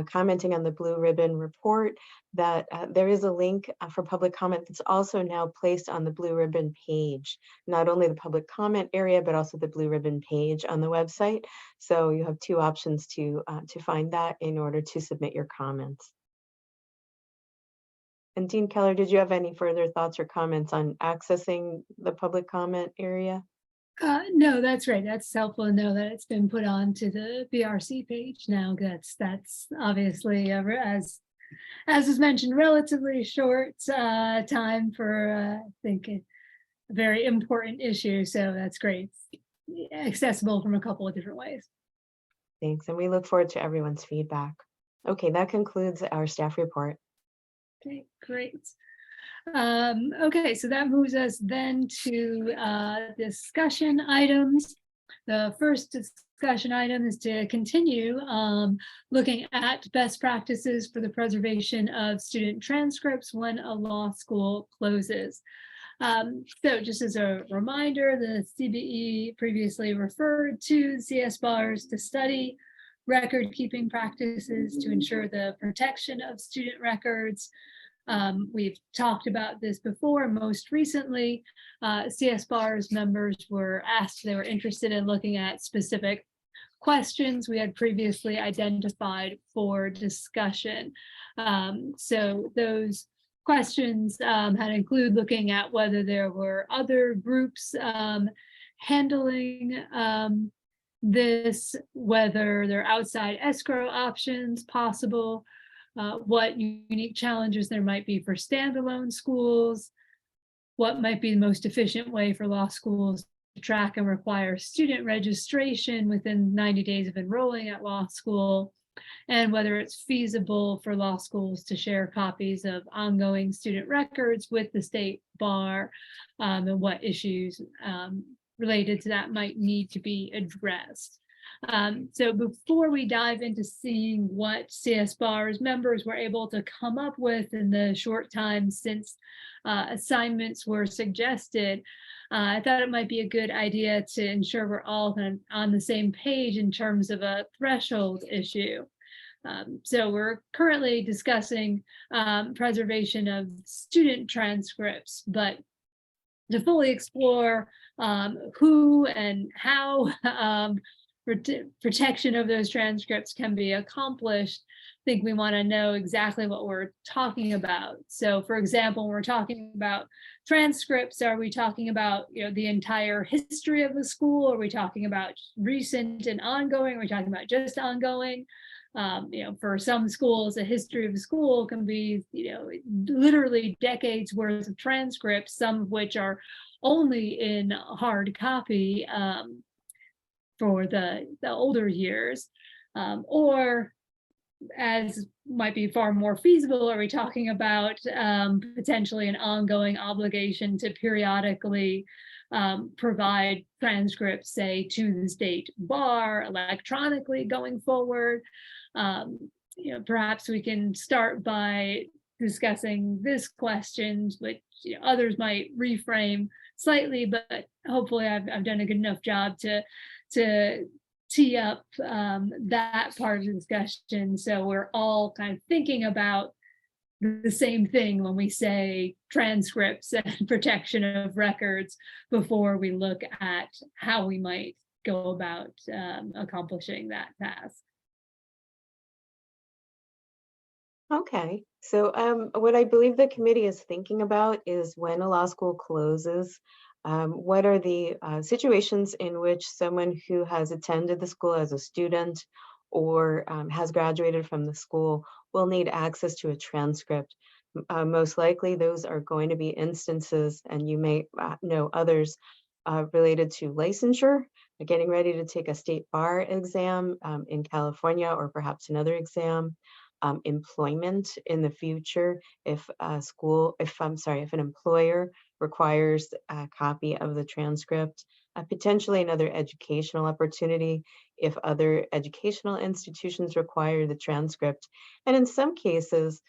commenting on the Blue Ribbon report, that there is a link for public comment that's also now placed on the Blue Ribbon page, not only the public comment area, but also the Blue Ribbon page on the website. So you have two options to find that in order to submit your comments. And Dean Keller, did you have any further thoughts or comments on accessing the public comment area? No, that's right. That's helpful to know that it's been put on to the BRC page now. That's obviously, as was mentioned, relatively short time for I think a very important issue. So that's great. It's accessible from a couple of different ways. Thanks, and we look forward to everyone's feedback. Okay, that concludes our staff report. Okay, great. Okay, so that moves us then to discussion items. The first discussion item is to continue looking at best practices for the preservation of student transcripts when a law school closes. So just as a reminder, the CBE previously referred to CS bars to study record keeping practices to ensure the protection of student records. We've talked about this before. Most recently, CS bars members were asked, they were interested in looking at specific questions we had previously identified for discussion. So those questions had include looking at whether there were other groups handling this, whether there are outside escrow options possible, what unique challenges there might be for standalone schools, what might be the most efficient way for law schools to track and require student registration within 90 days of enrolling at law school, and whether it's feasible for law schools to share copies of ongoing student records with the state bar, and what issues related to that might need to be addressed. So before we dive into seeing what CS bars members were able to come up with in the short time since assignments were suggested, I thought it might be a good idea to ensure we're all kind of on the same page in terms of a threshold issue. So we're currently discussing preservation of student transcripts, but to fully explore who and how protection of those transcripts can be accomplished, I think we want to know exactly what we're talking about. So for example, when we're talking about transcripts, are we talking about, you know, the entire history of the school? Are we talking about recent and ongoing? Are we talking about just ongoing? You know, for some schools, a history of the school can be, you know, literally decades worth of transcripts, some of which are only in hard copy for the older years, or as might be far more feasible, are we talking about potentially an ongoing obligation to periodically provide transcripts, say, to the state bar electronically going forward? You know, perhaps we can start by discussing this question, which, you know, others might reframe slightly, but hopefully I've done a good enough job to tee up that part of the discussion, so we're all kind of thinking about the same thing when we say transcripts and protection of records before we look at how we might go about accomplishing that task. Okay, so what I believe the committee is thinking about is when a law school closes, what are the situations in which someone who has attended the school as a student or has graduated from the school will need access to a transcript. Most likely those are going to be instances, and you may know others related to licensure, getting ready to take a state bar exam in California, or perhaps another exam. Employment in the future, if an employer requires a copy of the transcript, potentially another educational opportunity if other educational institutions require the transcript. And in some cases,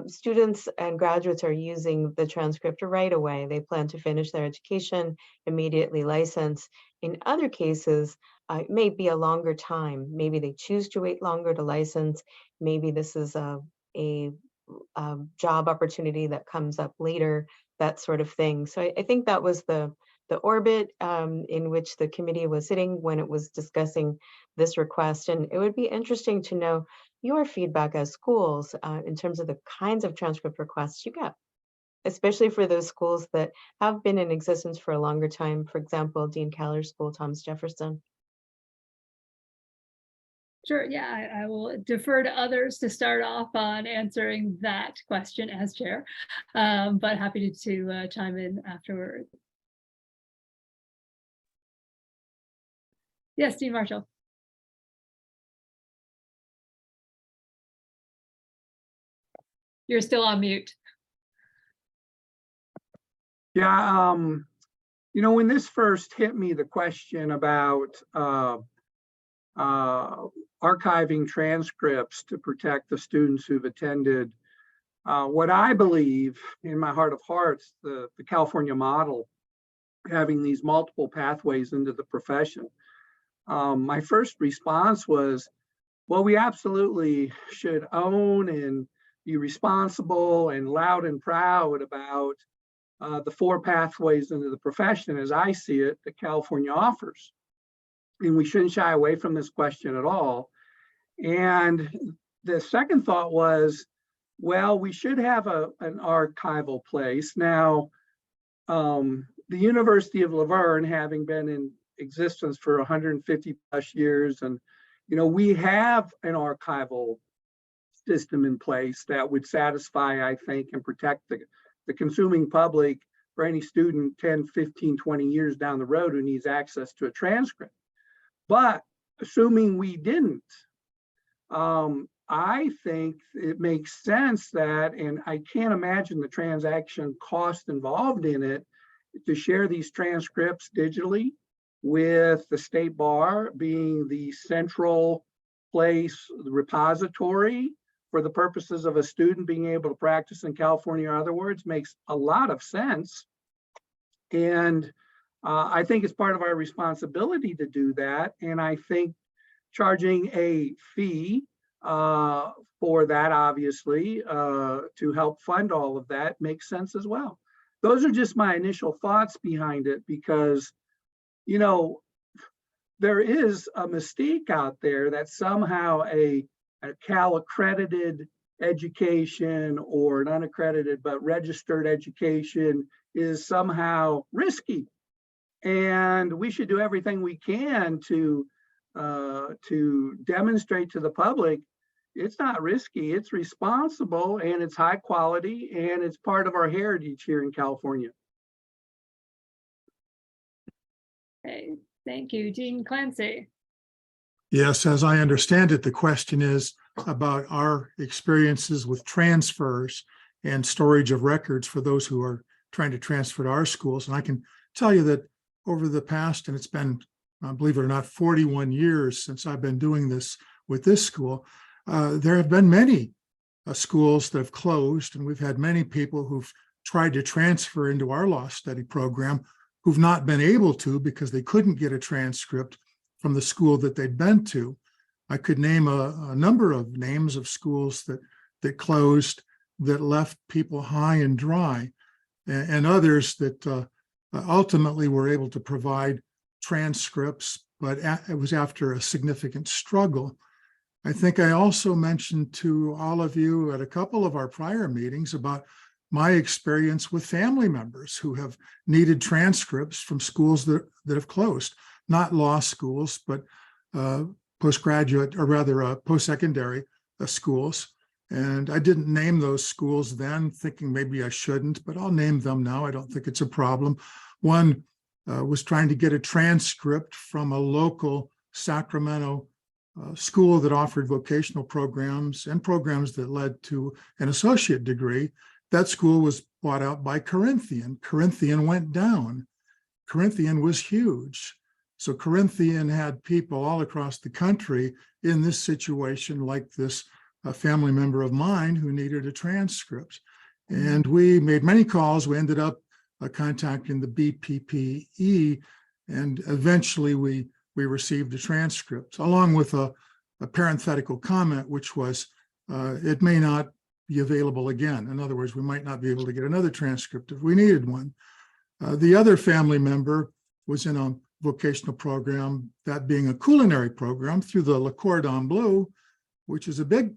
students and graduates are using the transcript right away. They plan to finish their education, immediately license. In other cases, it may be a longer time. Maybe they choose to wait longer to license. Maybe this is a job opportunity that comes up later, that sort of thing. So I think that was the orbit in which the committee was sitting when it was discussing this request. And it would be interesting to know your feedback as schools in terms of the kinds of transcript requests you get, especially for those schools that have been in existence for a longer time. For example, Dean Keller's school, Thomas Jefferson. Sure, yeah, I will defer to others to start off on answering that question as chair, but happy to chime in afterward. Yes, Dean Marshall. You're still on mute. Yeah, you know, when this first hit me, the question about archiving transcripts to protect the students who've attended What I believe in my heart of hearts, the California model, having these multiple pathways into the profession, my first response was, well, we absolutely should own and be responsible and loud and proud about the 4 pathways into the profession, as I see it, that California offers. And we shouldn't shy away from this question at all. And the second thought was, well, we should have an archival place. Now, the University of Laverne, having been in existence for 150 plus years, and we have an archival system in place that would satisfy, I think, and protect the consuming public for any student 10, 15, 20 years down the road who needs access to a transcript. But assuming we didn't, I think it makes sense that, and I can't imagine the transaction cost involved in it, to share these transcripts digitally, with the state bar being the central place, the repository for the purposes of a student being able to practice in California or other words, makes a lot of sense. And I think it's part of our responsibility to do that. And I think charging a fee for that, obviously, to help fund all of that makes sense as well. Those are just my initial thoughts behind it, because, there is a mystique out there that somehow a Cal accredited education, or an unaccredited but registered education, is somehow risky. And we should do everything we can to demonstrate to the public it's not risky, it's responsible, and it's high quality, and it's part of our heritage here in California. Okay, thank you. Dean Clancy. Yes, as I understand it, the question is about our experiences with transfers and storage of records for those who are trying to transfer to our schools. And I can tell you that over the past, and it's been, believe it or not, 41 years since I've been doing this with this school, there have been many schools that have closed, and we've had many people who've tried to transfer into our law study program who've not been able to because they couldn't get a transcript from the school that they'd been to. I could name a number of names of schools that closed, that left people high and dry, and others that ultimately were able to provide transcripts, but it was after a significant struggle. I think I also mentioned to all of you at a couple of our prior meetings about my experience with family members who have needed transcripts from schools that have closed, not law schools, but postgraduate, or rather post-secondary schools. And I didn't name those schools then, thinking maybe I shouldn't, but I'll name them now. I don't think it's a problem. One was trying to get a transcript from a local Sacramento school that offered vocational programs and programs that led to an associate degree. That school was bought out by Corinthian. Corinthian went down. Corinthian was huge. So Corinthian had people all across the country in this situation, like this family member of mine who needed a transcript. And we made many calls. We ended up contacting the BPPE, and eventually we received a transcript, along with a parenthetical comment, which was, it may not be available again. In other words, we might not be able to get another transcript if we needed one. The other family member was in a vocational program, that being a culinary program through the Le Cordon Bleu, which was a big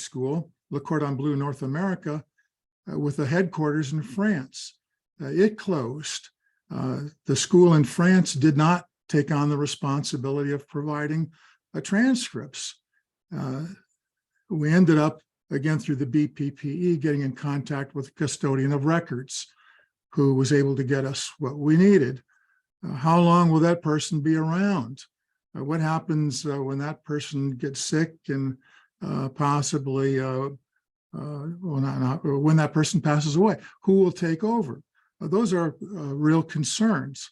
school, Le Cordon Bleu North America, with a headquarters in France. It closed. The school in France did not take on the responsibility of providing transcripts. We ended up, again, through the BPPE, getting in contact with a custodian of records who was able to get us what we needed. How long will that person be around? What happens when that person gets sick and possibly, when that person passes away? Who will take over? Those are real concerns.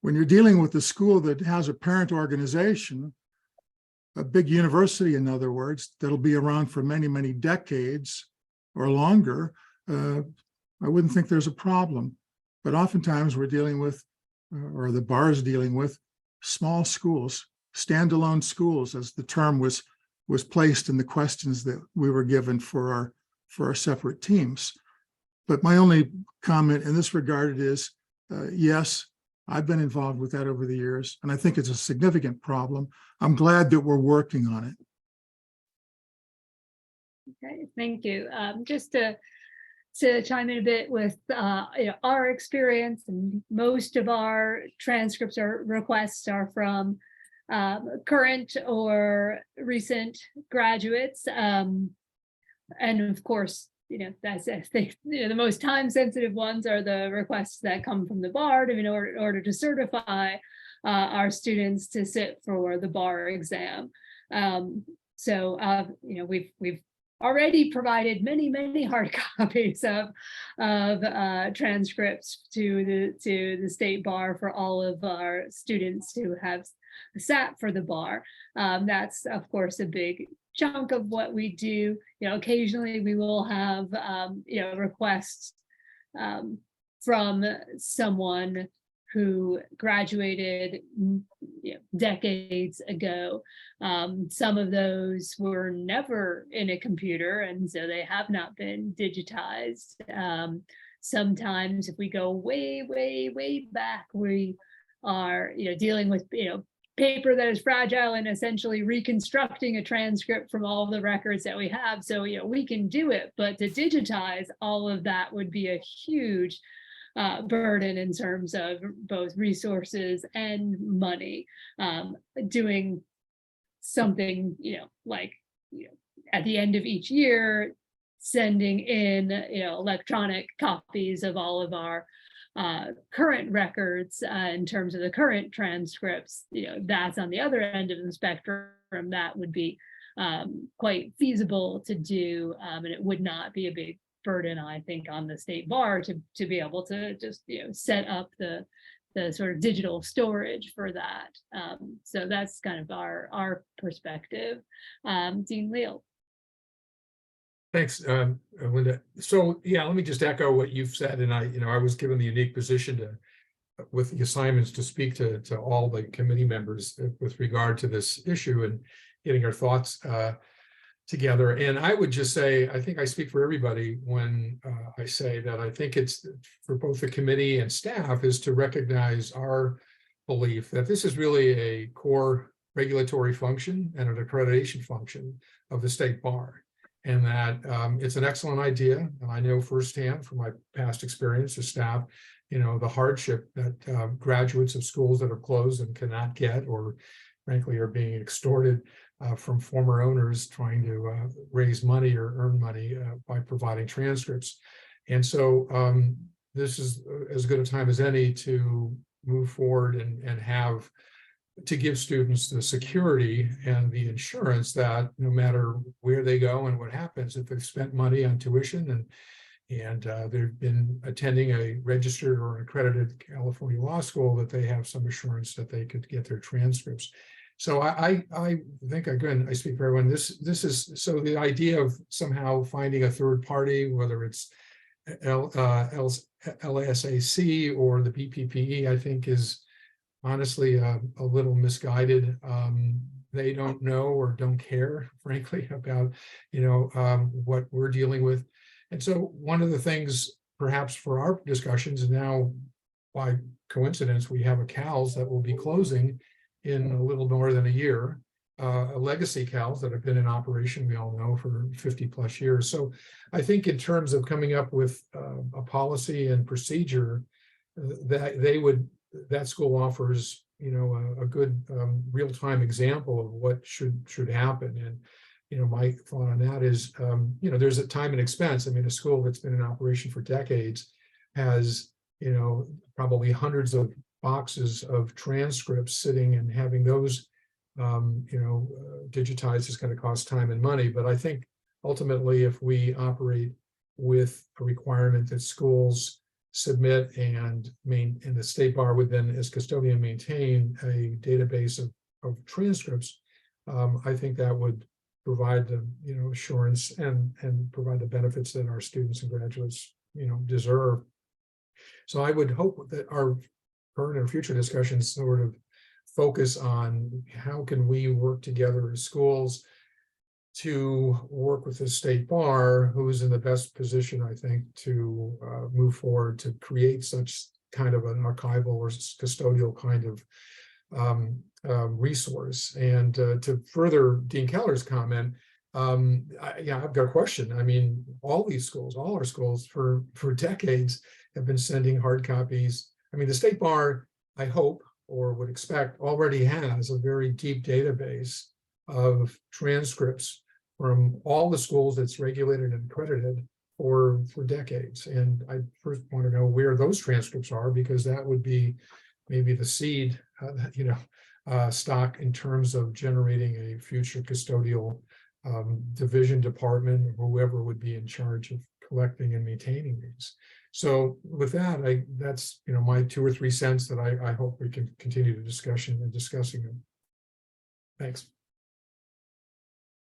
When you're dealing with a school that has a parent organization, a big university, in other words, that'll be around for many, many decades, or longer, I wouldn't think there's a problem. But oftentimes we're dealing with, or the bar is dealing with, small schools, standalone schools, as the term was placed in the questions that we were given for our separate teams. But my only comment in this regard is, yes, I've been involved with that over the years, and I think it's a significant problem. I'm glad that we're working on it. Okay, thank you. Just to chime in a bit with our experience, and most of our transcripts or requests are from current or recent graduates, and of course, that's the most time-sensitive ones are the requests that come from the bar in order to certify our students to sit for the bar exam. We've already provided many hard copies of transcripts to the state bar for all of our students who have sat for the bar. That's of course a big chunk of what we do. Occasionally we will have requests from someone who graduated decades ago. Some of those were never in a computer, and so they have not been digitized. Sometimes if we go way back, we are dealing with paper that is fragile and essentially reconstructing a transcript from all the records that we have. So we can do it, but to digitize all of that would be a huge burden in terms of both resources and money. Doing something like at the end of each year, sending in electronic copies of all of our current records in terms of the current transcripts, that's on the other end of the spectrum. That would be quite feasible to do, and it would not be a big burden, I think, on the state bar to be able to just set up the sort of digital storage for that. So that's kind of our perspective. Dean Leal. Thanks, Linda. So yeah, let me just echo what you've said. And I was given the unique position with the assignments to speak to all the committee members with regard to this issue and getting our thoughts together. And I would just say, I think I speak for everybody when I say that I think it's for both the committee and staff is to recognize our belief that this is really a core regulatory function and an accreditation function of the state bar. And that it's an excellent idea. And I know firsthand from my past experience as staff, the hardship that graduates of schools that are closed and cannot get, or frankly, are being extorted from former owners trying to raise money or earn money by providing transcripts. And so this is as good a time as any to move forward and have to give students the security and the insurance that no matter where they go and what happens, if they've spent money on tuition and they've been attending a registered or accredited California law school, that they have some assurance that they could get their transcripts. So I think, again, I speak for everyone. This is, so the idea of somehow finding a third party, whether it's LSAC or the BPPE, I think is honestly a little misguided. They don't know or don't care, frankly, about what we're dealing with. And so one of the things perhaps for our discussions, and now by coincidence we have a CALS that will be closing in a little more than a year, a legacy CALS that have been in operation, we all know, for 50 plus years. So I think in terms of coming up with a policy and procedure that school offers, a good real-time example of what should happen. And my thought on that is, there's a time and expense. I mean, a school that's been in operation for decades has, probably hundreds of boxes of transcripts sitting, and having those, digitized is going to cost time and money. But I think ultimately, if we operate with a requirement that schools submit and the state bar would then, as custodian, maintain a database of transcripts, I think that would provide the, assurance and provide the benefits that our students and graduates, deserve. So I would hope that our current and future discussions sort of focus on how can we work together as schools to work with the state bar, who's in the best position, I think, to move forward to create such kind of an archival or custodial kind of resource. And to further Dean Keller's comment, I've got a question. I mean, all our schools for decades have been sending hard copies. I mean, the state bar, I hope or would expect, already has a very deep database of transcripts from all the schools that's regulated and accredited for decades. And I first want to know where those transcripts are, because that would be maybe the seed, stock in terms of generating a future custodial division department, or whoever would be in charge of collecting and maintaining these. So with that, that's my 2 or 3 cents that I hope we can continue the discussion and discussing them. Thanks.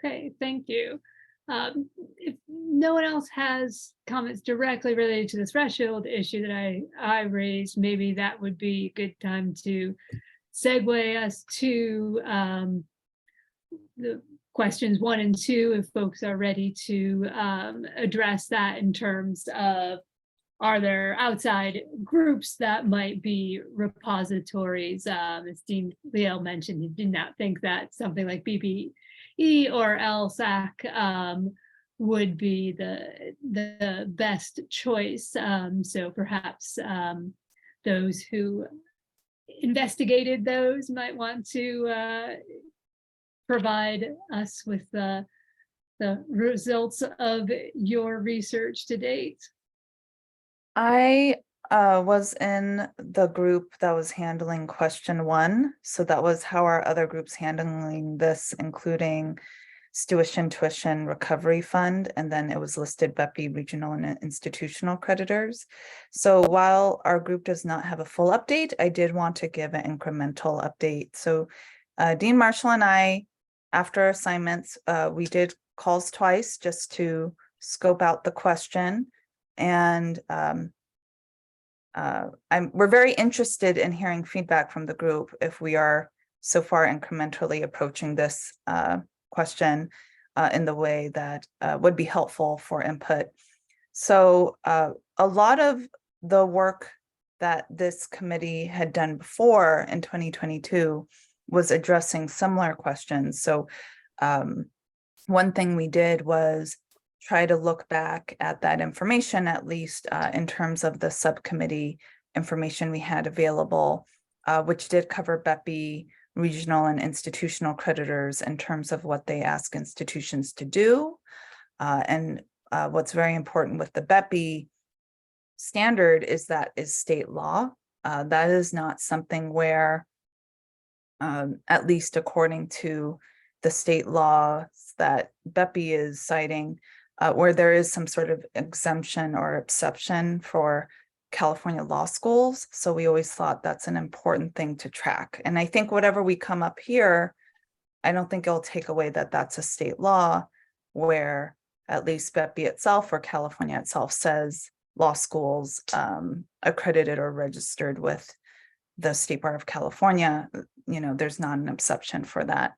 Okay, thank you. If no one else has comments directly related to the threshold issue that I raised, maybe that would be a good time to segue us to the questions 1 and 2, if folks are ready to address that in terms of, are there outside groups that might be repositories? As Dean Leal mentioned, he did not think that something like BBE or LSAC would be the best choice. So perhaps those who investigated those might want to provide us with the results of your research to date. I was in the group that was handling question 1. So that was how our other groups handling this, including Tuition Recovery Fund, and then it was listed BEPI regional and institutional creditors. So while our group does not have a full update, I did want to give an incremental update. So Dean Marshall and I, after assignments, we did calls twice just to scope out the question. And we're very interested in hearing feedback from the group if we are so far incrementally approaching this question in the way that would be helpful for input. So a lot of the work that this committee had done before in 2022 was addressing similar questions. So one thing we did was try to look back at that information, at least in terms of the subcommittee information we had available, which did cover BEPI regional and institutional creditors in terms of what they ask institutions to do. And what's very important with the BEPI standard is that is state law. That is not something where, at least according to the state laws that BEPI is citing, where there is some sort of exemption or exception for California law schools. So we always thought that's an important thing to track. And I think whatever we come up here, I don't think it'll take away that that's a state law where at least BEPI itself or California itself says law schools accredited or registered with the State Bar of California, there's not an exception for that.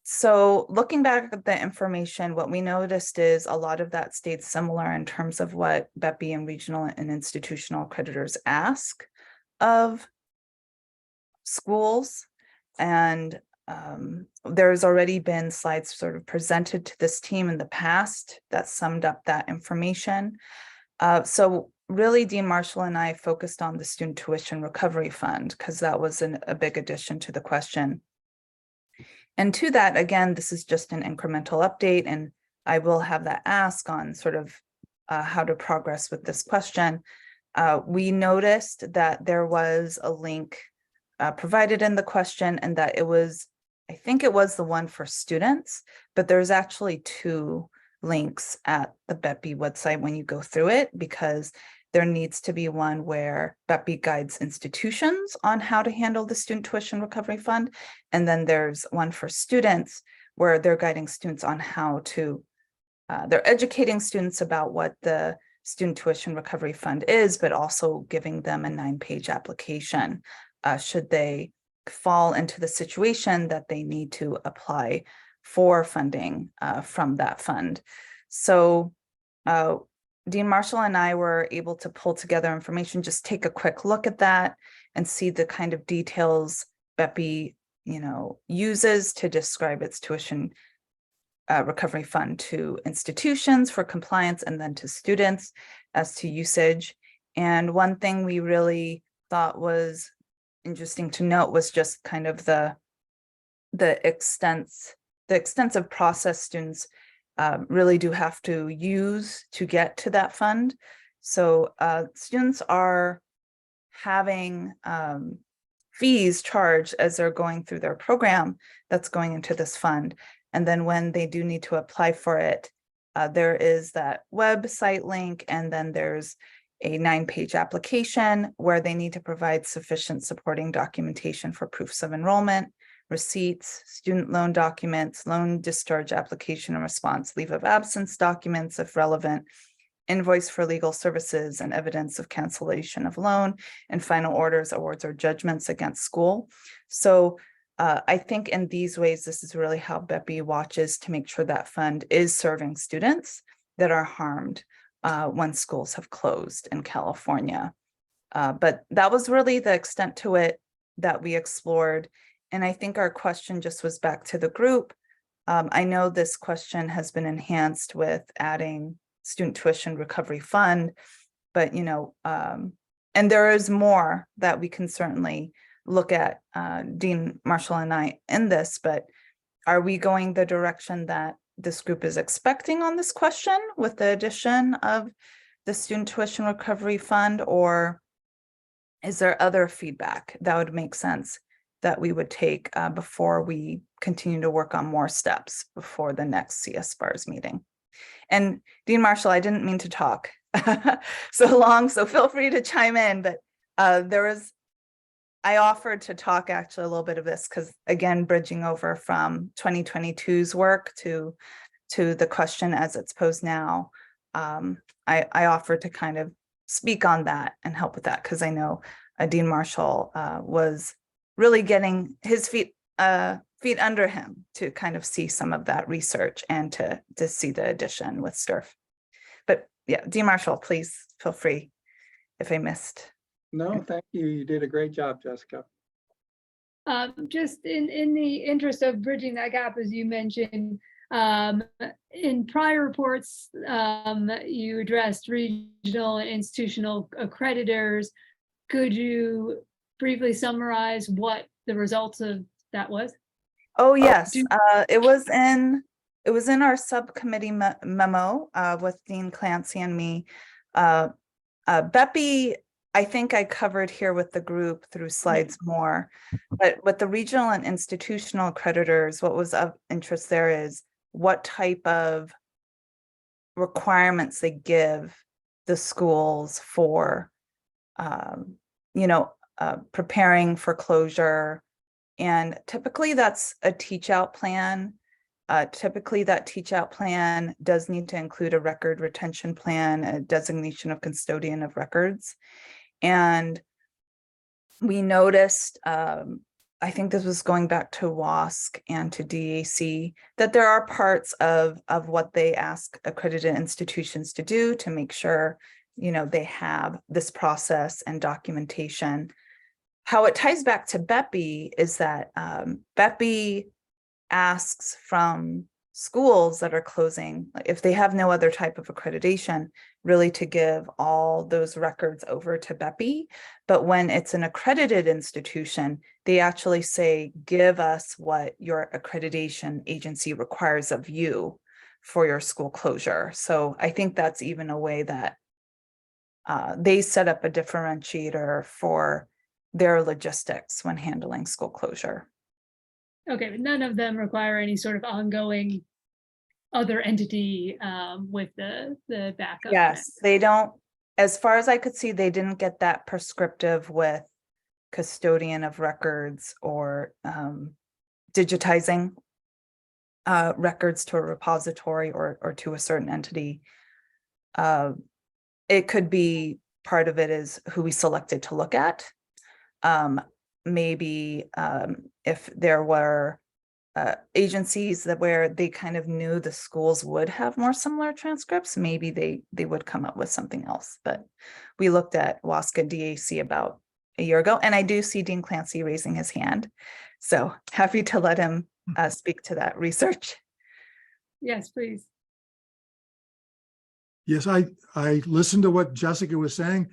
So looking back at the information, what we noticed is a lot of that stayed similar in terms of what BEPI and regional and institutional accreditors ask of schools. And there's already been slides sort of presented to this team in the past that summed up that information. So really, Dean Marshall and I focused on the Student Tuition Recovery Fund because that was a big addition to the question. And to that, again, this is just an incremental update, and I will have that ask on sort of how to progress with this question. We noticed that there was a link provided in the question and that it was, I think it was the one for students, but there's actually 2 links at the BEPI website when you go through it, because there needs to be one where BEPI guides institutions on how to handle the Student Tuition Recovery Fund. And then there's one for students where they're guiding students on how to, they're educating students about what the Student Tuition Recovery Fund is, but also giving them a 9-page application should they fall into the situation that they need to apply for funding from that fund. So Dean Marshall and I were able to pull together information, just take a quick look at that and see the kind of details BEPI, uses to describe its tuition recovery fund to institutions for compliance and then to students as to usage. And one thing we really thought was interesting to note was just kind of the extensive process students really do have to use to get to that fund. So students are having fees charged as they're going through their program that's going into this fund. And then when they do need to apply for it, there is that website link, and then there's a 9-page application where they need to provide sufficient supporting documentation for proofs of enrollment, receipts, student loan documents, loan discharge application and response, leave of absence documents if relevant, invoice for legal services, and evidence of cancellation of loan, and final orders, awards, or judgments against school. So I think in these ways, this is really how BEPI watches to make sure that fund is serving students that are harmed when schools have closed in California. But that was really the extent to it that we explored. And I think our question just was back to the group. I know this question has been enhanced with adding Student Tuition Recovery Fund, but and there is more that we can certainly look at, Dean Marshall and I, in this, but are we going the direction that this group is expecting on this question with the addition of the Student Tuition Recovery Fund, or is there other feedback that would make sense that we would take before we continue to work on more steps before the next CS SPARS meeting? And Dean Marshall, I didn't mean to talk so long, so feel free to chime in, but I offered to talk actually a little bit of this because, again, bridging over from 2022's work to the question as it's posed now, I offered to kind of speak on that and help with that, because I know Dean Marshall was really getting his feet under him to kind of see some of that research and to see the addition with STURF. But yeah, Dean Marshall, please feel free if I missed. No, thank you. You did a great job, Jessica. Just in the interest of bridging that gap, as you mentioned, in prior reports, you addressed regional and institutional accreditors. Could you briefly summarize what the results of that was? Oh, yes, it was in our subcommittee memo with Dean Clancy and me. BEPI, I think I covered here with the group through slides more, but with the regional and institutional accreditors, what was of interest there is what type of requirements they give the schools for, preparing for closure. And typically that's a teach out plan. Typically that teach out plan does need to include a record retention plan, a designation of custodian of records. And we noticed, I think this was going back to WASC and to DAC, that there are parts of what they ask accredited institutions to do to make sure, they have this process and documentation. How it ties back to BEPI is that BEPI asks from schools that are closing, if they have no other type of accreditation, really to give all those records over to BEPI. But when it's an accredited institution, they actually say, give us what your accreditation agency requires of you for your school closure. So I think that's even a way that they set up a differentiator for their logistics when handling school closure. Okay, but none of them require any sort of ongoing other entity with the backup. Yes, they don't, as far as I could see, they didn't get that prescriptive with custodian of records or digitizing records to a repository or to a certain entity. It could be part of it is who we selected to look at. Maybe if there were agencies that where they kind of knew the schools would have more similar transcripts, maybe they would come up with something else. But we looked at WASCA DAC about a year ago, and I do see Dean Clancy raising his hand. So happy to let him speak to that research. Yes, please. Yes, I listened to what Jessica was saying.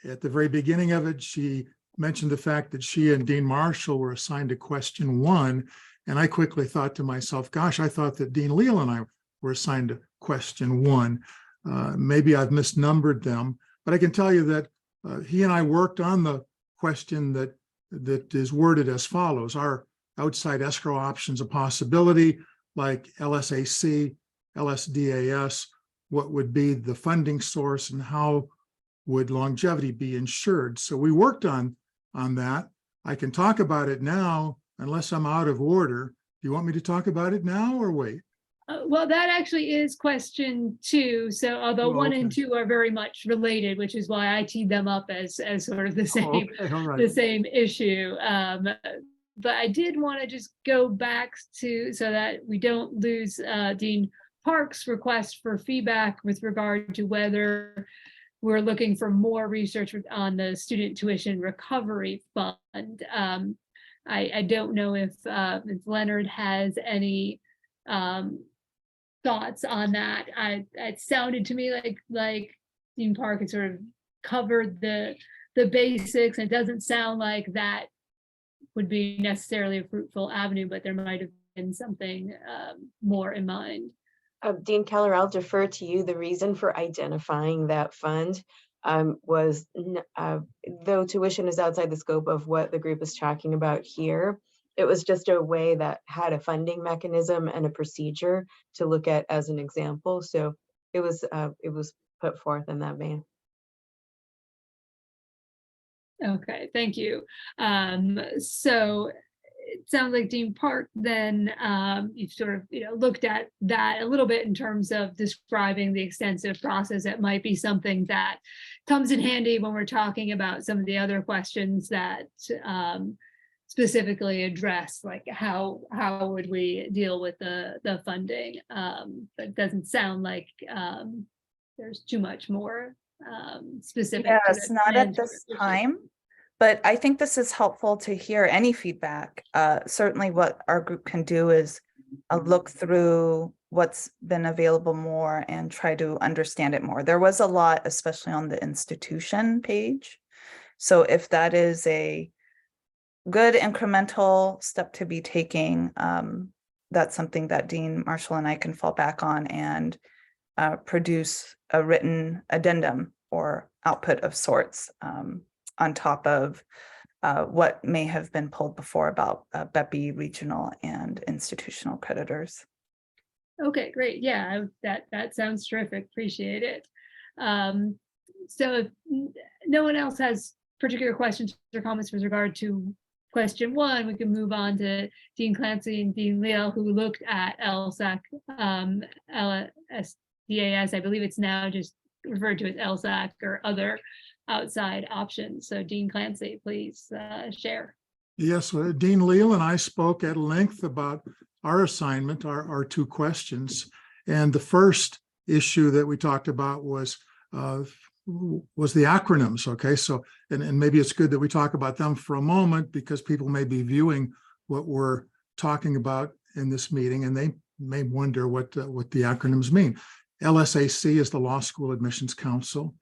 At the very beginning of it, she mentioned the fact that she and Dean Marshall were assigned to question 1. And I quickly thought to myself, gosh, I thought that Dean Leal and I were assigned to question 1. Maybe I've misnumbered them, but I can tell you that he and I worked on the question that is worded as follows: are outside escrow options a possibility, like LSAC, LSDAS? What would be the funding source and how would longevity be insured? So we worked on that. I can talk about it now, unless I'm out of order. Do you want me to talk about it now or wait? Well, that actually is question 2. So although Oh, 1 and okay. 2 are very much related, which is why I teed them up as sort of the same, Okay, all right. the same issue. But I did want to just go back to, so that we don't lose Dean Park's request for feedback with regard to whether we're looking for more research on the Student Tuition Recovery Fund. I don't know if Leonard has any thoughts on that. It sounded to me like Dean Park had sort of covered the basics. It doesn't sound like that would be necessarily a fruitful avenue, but there might have been something more in mind. Dean Keller, I'll defer to you. The reason for identifying that fund was, though tuition is outside the scope of what the group is talking about here, it was just a way that had a funding mechanism and a procedure to look at as an example. So it was put forth in that vein. Okay, thank you. So it sounds like Dean Park, then you've sort of looked at that a little bit in terms of describing the extensive process. That might be something that comes in handy when we're talking about some of the other questions that specifically address, like how would we deal with the funding. But it doesn't sound like there's too much more specific. Yes, not at this time. But I think this is helpful to hear any feedback. Certainly what our group can do is look through what's been available more and try to understand it more. There was a lot, especially on the institution page. So if that is a good incremental step to be taking, that's something that Dean Marshall and I can fall back on and produce a written addendum or output of sorts on top of what may have been pulled before about BEPI regional and institutional creditors. Okay, great. Yeah, that sounds terrific. Appreciate it. So if no one else has particular questions or comments with regard to question 1, we can move on to Dean Clancy and Dean Leal, who looked at LSAC, LSDAS. I believe it's now just referred to as LSAC or other outside options. So Dean Clancy, please share. Yes, Dean Leal and I spoke at length about our assignment, our 2 questions. And the first issue that we talked about was the acronyms. Okay, so and maybe it's good that we talk about them for a moment, because people may be viewing what we're talking about in this meeting and they may wonder what the acronyms mean. LSAC is the Law School Admissions Council.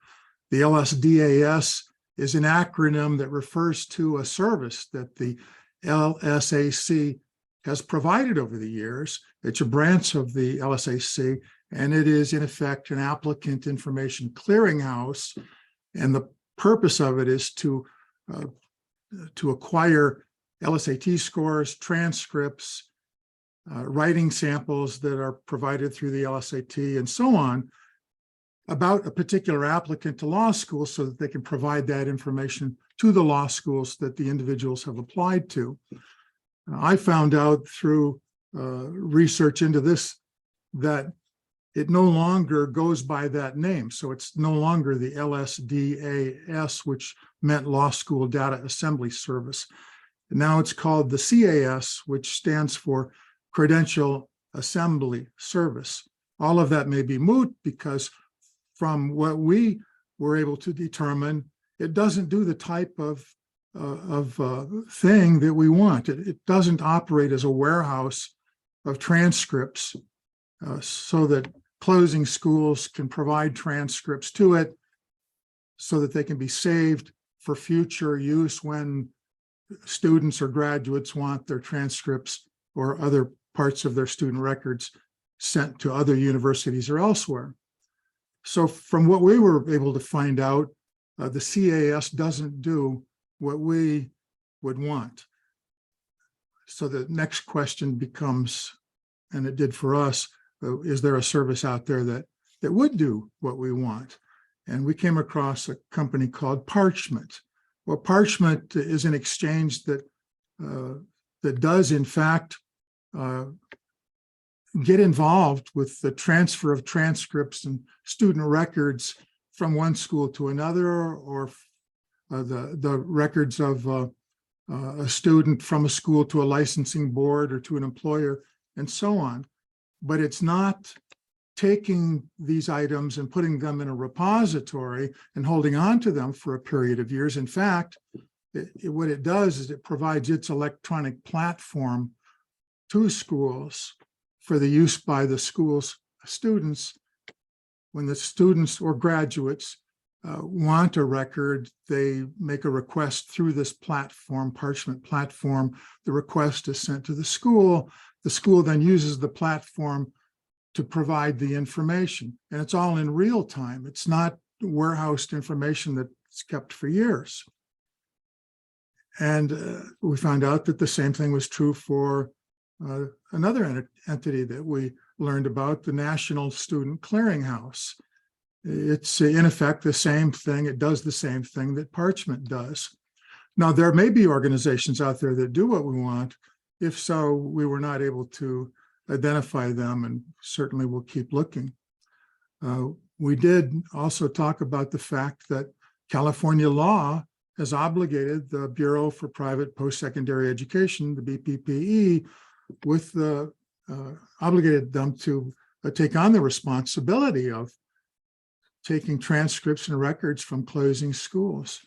The LSDAS is an acronym that refers to a service that the LSAC has provided over the years. It's a branch of the LSAC, and it is in effect an applicant information clearinghouse. And the purpose of it is to acquire LSAT scores, transcripts, writing samples that are provided through the LSAT, and so on, about a particular applicant to law school, so that they can provide that information to the law schools that the individuals have applied to. I found out through research into this, that it no longer goes by that name. So it's no longer the LSDAS, which meant Law School Data Assembly Service. Now it's called the CAS, which stands for Credential Assembly Service. All of that may be moot because from what we were able to determine, it doesn't do the type of thing that we want. It doesn't operate as a warehouse of transcripts so that closing schools can provide transcripts to it so that they can be saved for future use when students or graduates want their transcripts or other parts of their student records sent to other universities or elsewhere. So from what we were able to find out, the CAS doesn't do what we would want. So the next question becomes, and it did for us, is there a service out there that would do what we want? And we came across a company called Parchment. Well, Parchment is an exchange that does in fact get involved with the transfer of transcripts and student records from one school to another, or the records of a student from a school to a licensing board or to an employer and so on. But it's not taking these items and putting them in a repository and holding on to them for a period of years. In fact, what it does is it provides its electronic platform to schools for the use by the school's students. When the students or graduates want a record, they make a request through this platform, Parchment platform. The request is sent to the school. The school then uses the platform to provide the information. And it's all in real time. It's not warehoused information that's kept for years. And we found out that the same thing was true for another entity that we learned about, the National Student Clearinghouse. It's in effect the same thing. It does the same thing that Parchment does. Now, there may be organizations out there that do what we want. If so, we were not able to identify them, and certainly we'll keep looking. We did also talk about the fact that California law has obligated the Bureau for Private Post-Secondary Education, the BPPE, with the obligated them to take on the responsibility of taking transcripts and records from closing schools.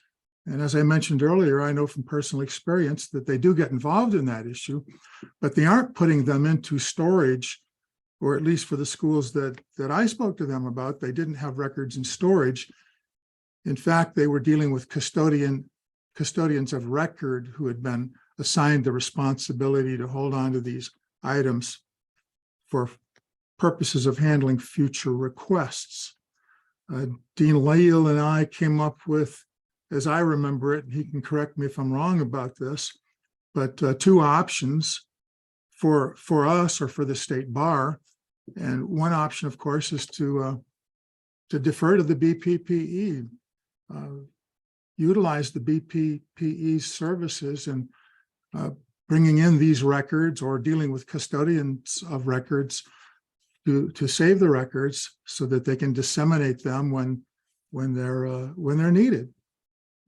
And as I mentioned earlier, I know from personal experience that they do get involved in that issue, but they aren't putting them into storage, or at least for the schools that I spoke to them about, they didn't have records in storage. In fact, they were dealing with custodians of record who had been assigned the responsibility to hold on to these items for purposes of handling future requests. Dean Leal and I came up with, as I remember it, he can correct me if I'm wrong about this, but two options for us or for the state bar. And one option, of course, is to defer to the BPPE, utilize the BPPE's services and bringing in these records or dealing with custodians of records to save the records so that they can disseminate them when they're needed.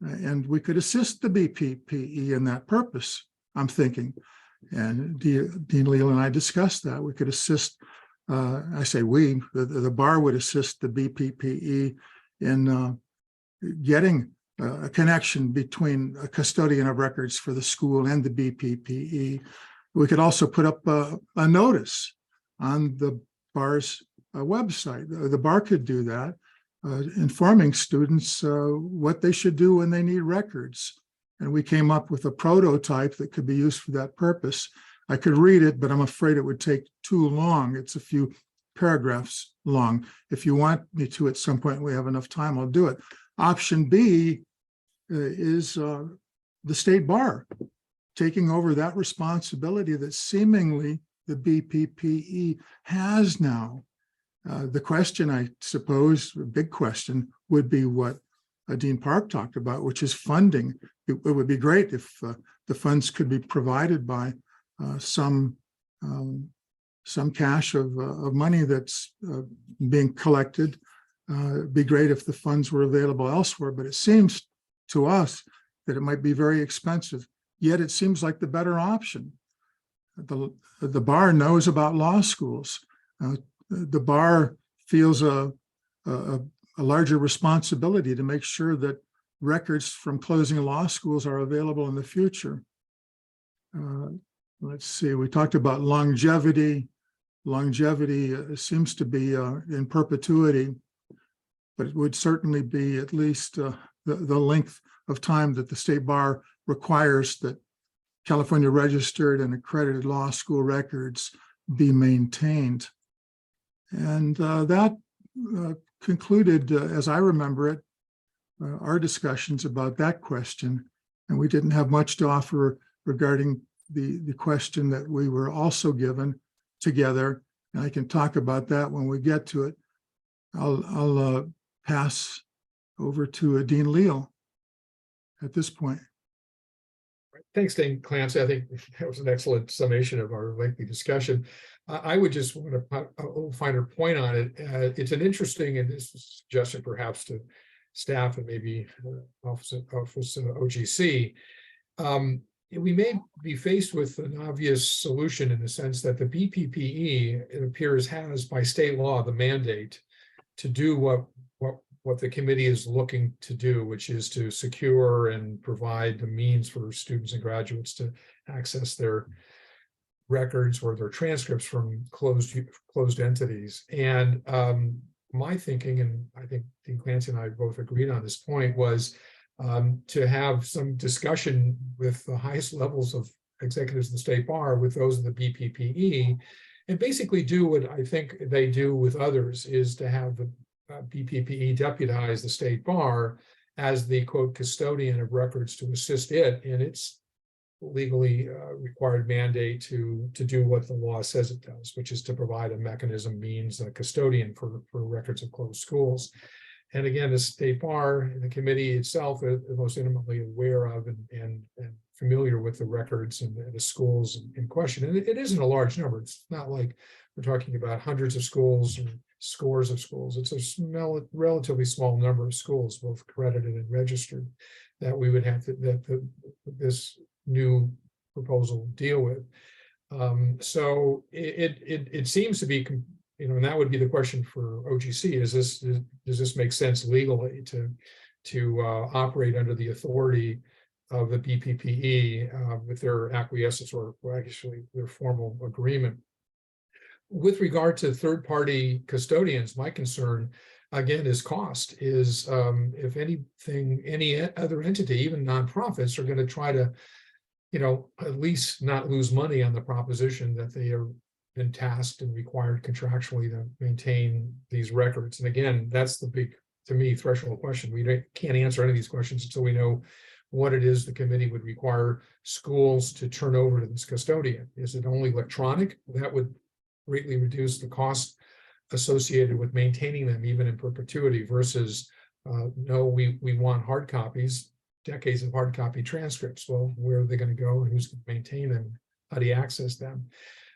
And we could assist the BPPE in that purpose, I'm thinking. And Dean Leal and I discussed that. We could assist, I say we, the bar would assist the BPPE in getting a connection between a custodian of records for the school and the BPPE. We could also put up a notice on the bar's website. The bar could do that, informing students what they should do when they need records. And we came up with a prototype that could be used for that purpose. I could read it, but I'm afraid it would take too long. It's a few paragraphs long. If you want me to at some point, we have enough time, I'll do it. Option B is the state bar taking over that responsibility that seemingly the BPPE has now. The question, I suppose, a big question, would be what Dean Park talked about, which is funding. It would be great if the funds could be provided by some some cash of money that's being collected. It'd be great if the funds were available elsewhere, but it seems to us that it might be very expensive. Yet it seems like the better option. The bar knows about law schools. The bar feels a larger responsibility to make sure that records from closing law schools are available in the future. Let's see, we talked about longevity. Longevity seems to be in perpetuity, but it would certainly be at least the length of time that the state bar requires that California registered and accredited law school records be maintained. And that concluded, as I remember it, our discussions about that question. And we didn't have much to offer regarding the question that we were also given together. And I can talk about that when we get to it. I'll pass over to Dean Leal at this point. Thanks, Dean Clancy. I think that was an excellent summation of our lengthy discussion. I would just want to put a little finer point on it. It's an interesting, and this is a suggestion perhaps to staff and maybe Office OGC. We may be faced with an obvious solution in the sense that the BPPE, it appears, has by state law the mandate to do what the committee is looking to do, which is to secure and provide the means for students and graduates to access their records or their transcripts from closed entities. And my thinking, and I think Dean Clancy and I both agreed on this point, was to have some discussion with the highest levels of executives of the state bar, with those of the BPPE, and basically do what I think they do with others, is to have the BPPE deputize the state bar as the quote custodian of records to assist it in its legally required mandate to do what the law says it does, which is to provide a mechanism, means, a custodian for records of closed schools. And again, the state bar and the committee itself is most intimately aware of and familiar with the records and the schools in question. And it isn't a large number. It's not like we're talking about hundreds of schools or scores of schools. It's a relatively small number of schools, both accredited and registered, that we would have to, this new proposal deal with. So it seems to be, and that would be the question for OGC: does this make sense legally to operate under the authority of the BPPE with their acquiescence, or actually their formal agreement? With regard to third-party custodians, my concern again is cost. Is if anything, any other entity, even nonprofits, are going to try to, at least not lose money on the proposition that they are been tasked and required contractually to maintain these records. And again, that's the big, to me, threshold question. We can't answer any of these questions until we know what it is the committee would require schools to turn over to this custodian. Is it only electronic? That would greatly reduce the cost associated with maintaining them even in perpetuity, versus no, we want hard copies, decades of hard copy transcripts. Well, where are they going to go, and who's going to maintain them? How do you access them?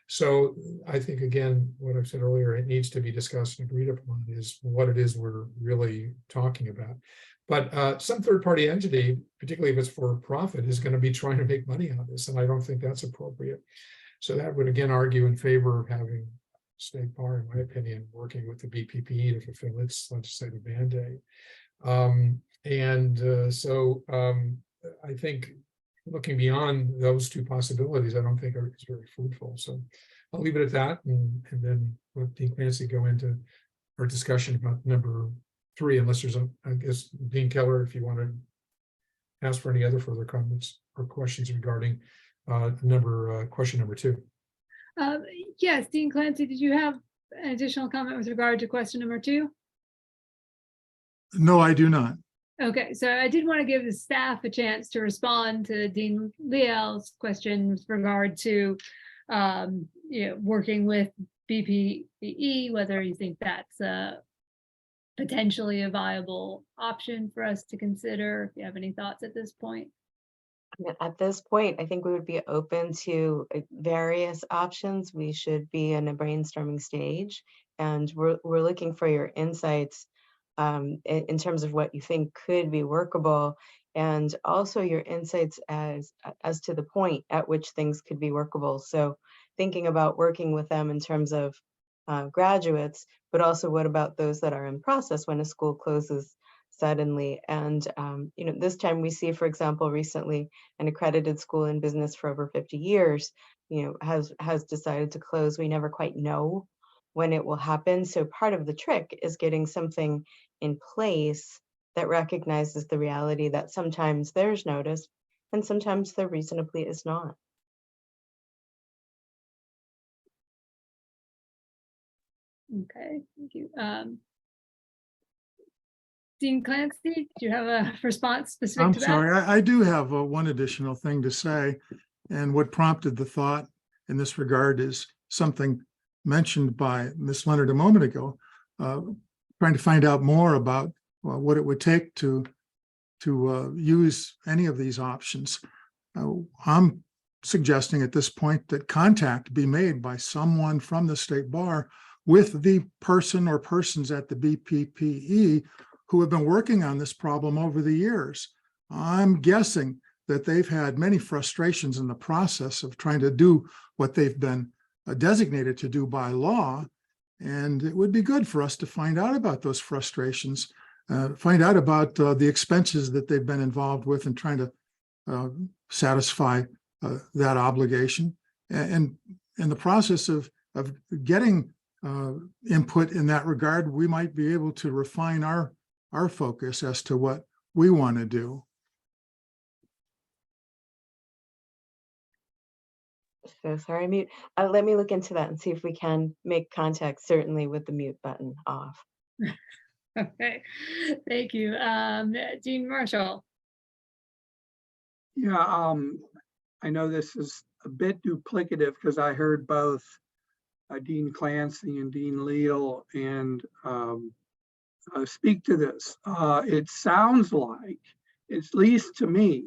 So I think, again, what I've said earlier, it needs to be discussed and agreed upon is what it is we're really talking about. But some third-party entity, particularly if it's for profit, is going to be trying to make money on this, and I don't think that's appropriate. So that would again argue in favor of having state bar, in my opinion, working with the BPPE to fulfill its legislative mandate. So I think looking beyond those two possibilities, I don't think is very fruitful. So I'll leave it at that, and then let Dean Clancy go into our discussion about number 3, unless there's I guess, Dean Keller, if you want to ask for any other further comments or questions regarding question number 2. Yes, Dean Clancy, did you have an additional comment with regard to question number 2? No, I do not. Okay, so I did want to give the staff a chance to respond to Dean Leal's question with regard to working with BPPE, whether you think that's potentially a viable option for us to consider. If you have any thoughts at this point. At this point, I think we would be open to various options. We should be in a brainstorming stage, and we're looking for your insights in terms of what you think could be workable, and also your insights as to the point at which things could be workable. So thinking about working with them in terms of graduates, but also what about those that are in process when a school closes suddenly. And this time we see, for example, recently an accredited school in business for over 50 years, has decided to close. We never quite know when it will happen. So part of the trick is getting something in place that recognizes the reality that sometimes there's notice and sometimes there reasonably is not. Okay, thank you. Dean Clancy, do you have a response specific I'm to that? sorry, I do have one additional thing to say. And what prompted the thought in this regard is something mentioned by Ms. Leonard a moment ago, trying to find out more about what it would take to use any of these options. I'm suggesting at this point that contact be made by someone from the state bar with the person or persons at the BPPE who have been working on this problem over the years. I'm guessing that they've had many frustrations in the process of trying to do what they've been designated to do by law. And it would be good for us to find out about those frustrations, find out about the expenses that they've been involved with in trying to satisfy that obligation. And in the process of getting input in that regard, we might be able to refine our focus as to what we want to do. So sorry, mute. Let me look into that and see if we can make contact, certainly with the mute button off. Okay, thank you. Dean Marshall. Yeah, I know this is a bit duplicative because I heard both Dean Clancy and Dean Leal and speak to this. It sounds like, at least to me,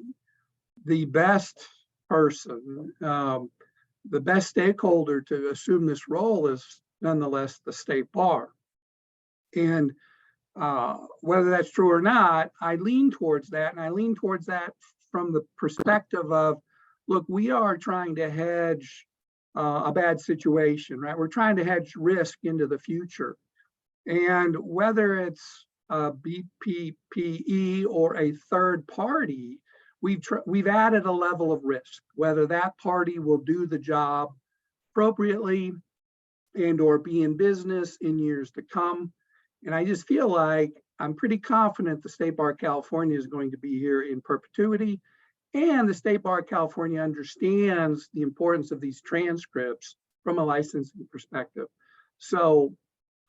the best person, the best stakeholder to assume this role is nonetheless the state bar. And whether that's true or not, I lean towards that. And I lean towards that from the perspective of, look, we are trying to hedge a bad situation, right? We're trying to hedge risk into the future. And whether it's a BPPE or a third party, we've added a level of risk, whether that party will do the job appropriately and or be in business in years to come. And I just feel like I'm pretty confident the State Bar of California is going to be here in perpetuity. And the State Bar of California understands the importance of these transcripts from a licensing perspective. So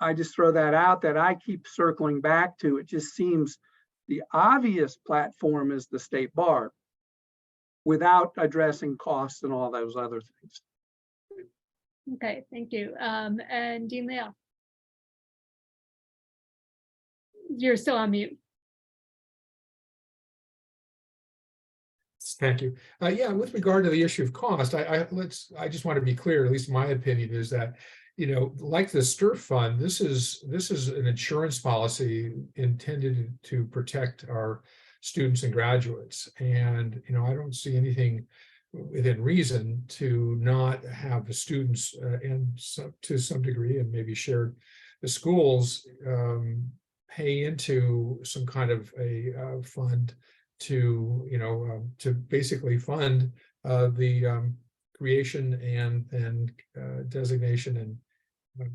I just throw that out that I keep circling back to. It just seems the obvious platform is the State Bar without addressing costs and all those other things. Okay, thank you. And Dean Leal. You're still on mute. Thank you. Yeah, with regard to the issue of cost, I just want to be clear, at least my opinion is that, like the STIR fund, this is an insurance policy intended to protect our students and graduates. And, I don't see anything within reason to not have the students and to some degree, and maybe shared the schools, pay into some kind of a fund to to basically fund the creation and designation and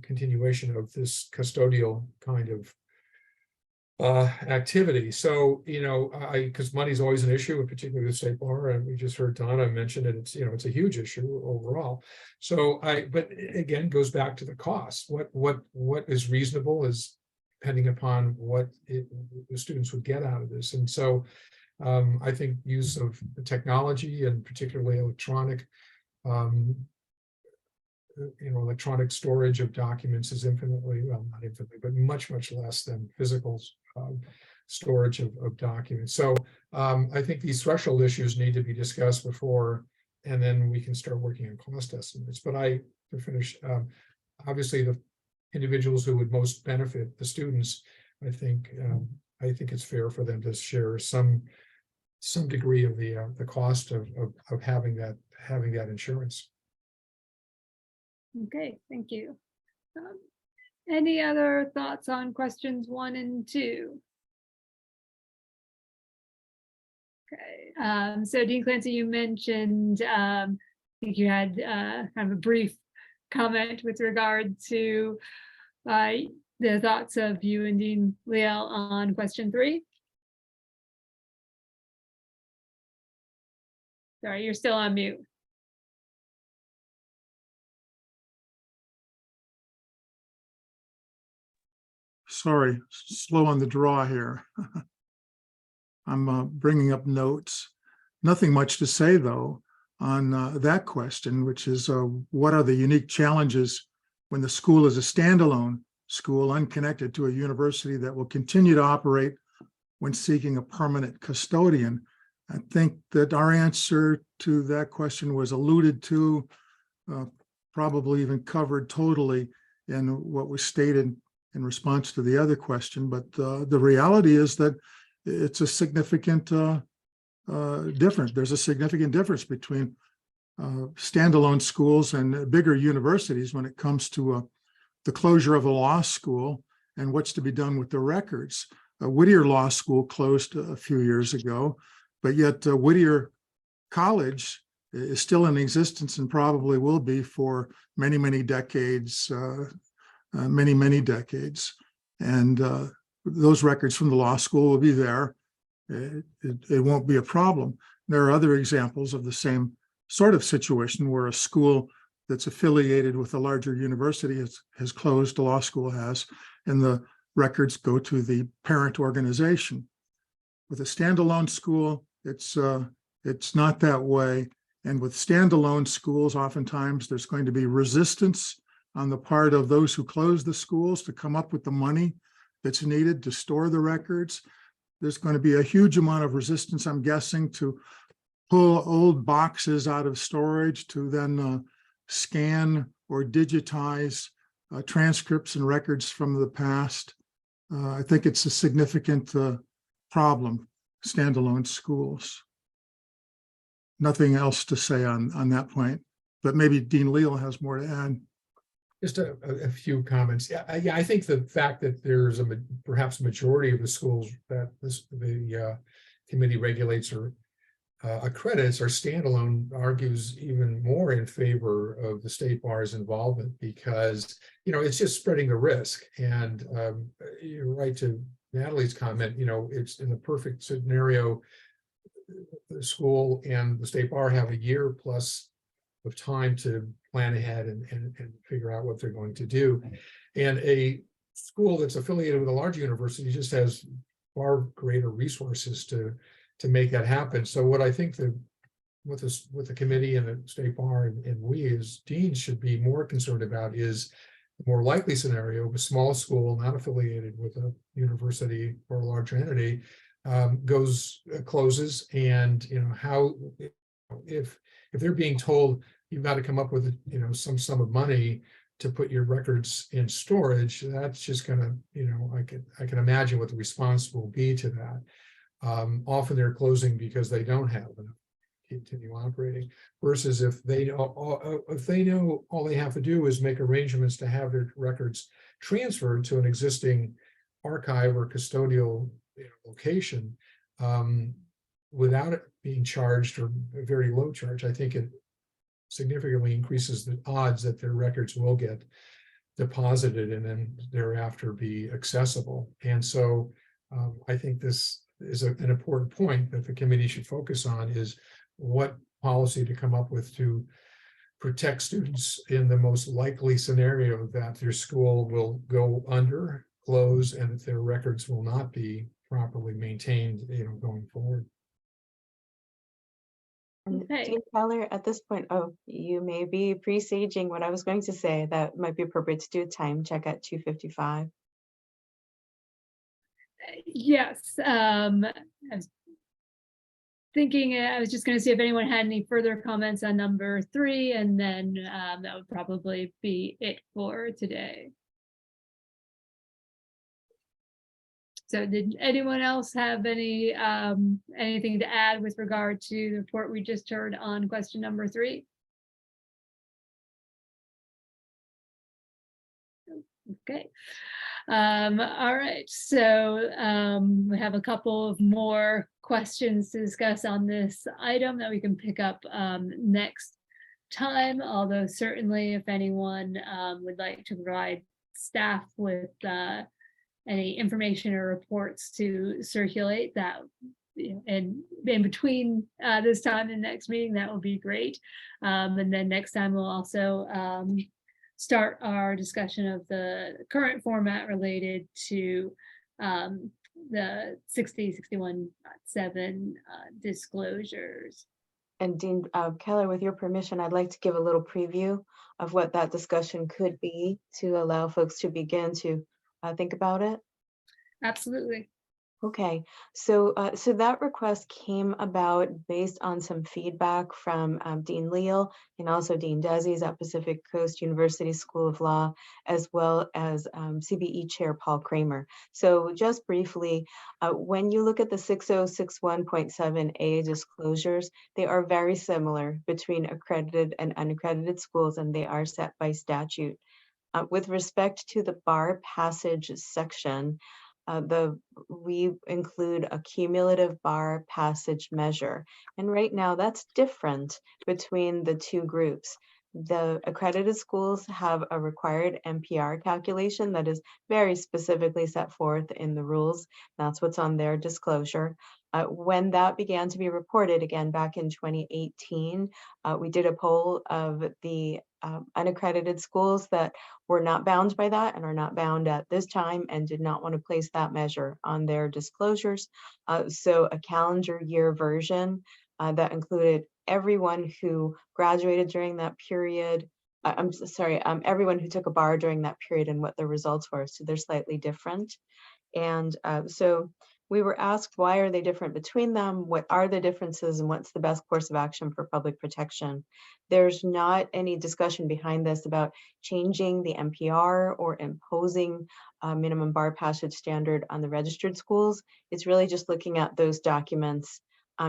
continuation of this custodial kind of activity. So because money is always an issue, and particularly with State Bar, and we just heard Donna mention it. It's a huge issue overall. So but again, goes back to the cost. What is reasonable is depending upon what the students would get out of this, and so. I think use of technology and particularly electronic, electronic storage of documents is infinitely, well, not infinitely, but much less than physical storage of documents. So I think these threshold issues need to be discussed before, and then we can start working on cost estimates. But to finish, obviously the individuals who would most benefit, the students, I think it's fair for them to share some degree of the cost of having that insurance. Okay, thank you. Any other thoughts on questions 1 and 2? Okay, so Dean Clancy, you mentioned, I think you had kind of a brief comment with regard to the thoughts of you and Dean Leal on question 3. Sorry, you're still on mute. Sorry, slow on the draw here. I'm bringing up notes. Nothing much to say, though, on that question, which is what are the unique challenges when the school is a standalone school unconnected to a university that will continue to operate when seeking a permanent custodian? I think that our answer to that question was alluded to, probably even covered totally in what was stated in response to the other question. But the reality is that it's a significant difference. There's a significant difference between standalone schools and bigger universities when it comes to the closure of a law school and what's to be done with the records. Whittier Law School closed a few years ago, but yet Whittier College is still in existence and probably will be for many, many decades, many decades. And those records from the law school will be there. It won't be a problem. There are other examples of the same sort of situation where a school that's affiliated with a larger university has closed, the law school has, and the records go to the parent organization. With a standalone school, it's not that way. And with standalone schools, oftentimes there's going to be resistance on the part of those who close the schools to come up with the money that's needed to store the records. There's going to be a huge amount of resistance, I'm guessing, to pull old boxes out of storage to then scan or digitize transcripts and records from the past. I think it's a significant problem, standalone schools. Nothing else to say on that point, but maybe Dean Leal has more to add. Just a few comments. Yeah, I think the fact that there's perhaps a majority of the schools that the committee regulates or accredits are standalone argues even more in favor of the state bar's involvement, because it's just spreading the risk. And you're right to Natalie's comment. It's in the perfect scenario, the school and the state bar have a year plus of time to plan ahead and figure out what they're going to do. And a school that's affiliated with a large university just has far greater resources to make that happen. So what I think with the committee and the state bar and we as deans should be more concerned about is the more likely scenario of a small school not affiliated with a university or a larger entity closes, and how if they're being told you've got to come up with some sum of money to put your records in storage, that's just gonna I can imagine what the response will be to that. Often they're closing because they don't have enough to continue operating, versus if they know all they have to do is make arrangements to have their records transferred to an existing archive or custodial location without it being charged or a very low charge. I think it significantly increases the odds that their records will get deposited and then thereafter be accessible. And so I think this is an important point that the committee should focus on, is what policy to come up with to protect students in the most likely scenario that their school will go under, close, and that their records will not be properly maintained, going forward. Okay. Dean Keller, at this point, you may be presaging what I was going to say. That might be appropriate to do a time check at 2:55. Yes, I was thinking, I was just going to see if anyone had any further comments on number 3, and then that would probably be it for today. So did anyone else have any anything to add with regard to the report we just heard on question number 3? Okay. All right, so we have a couple of more questions to discuss on this item that we can pick up next time, although certainly if anyone would like to provide staff with any information or reports to circulate, that, you know, and in between this time and next meeting, that would be great. And then next time we'll also start our discussion of the current format related to the 6061.7 disclosures. And Dean Keller, with your permission, I'd like to give a little preview of what that discussion could be to allow folks to begin to think about it. Absolutely. Okay, so so that request came about based on some feedback from Dean Leal and also Dean Desi's at Pacific Coast University School of Law, as well as CBE Chair Paul Kramer. So just briefly, when you look at the 6061.7a disclosures, they are very similar between accredited and unaccredited schools, and they are set by statute. With respect to the bar passage section, we include a cumulative bar passage measure. And right now that's different between the two groups. The accredited schools have a required NPR calculation that is very specifically set forth in the rules. That's what's on their disclosure. When that began to be reported again back in 2018, we did a poll of the unaccredited schools that were not bound by that and are not bound at this time and did not want to place that measure on their disclosures. So a calendar year version that included everyone who graduated during that period. I'm sorry, everyone who took a bar during that period and what the results were. So they're slightly different. And so we were asked, why are they different between them? What are the differences and what's the best course of action for public protection? There's not any discussion behind this about changing the NPR or imposing a minimum bar passage standard on the registered schools. It's really just looking at those documents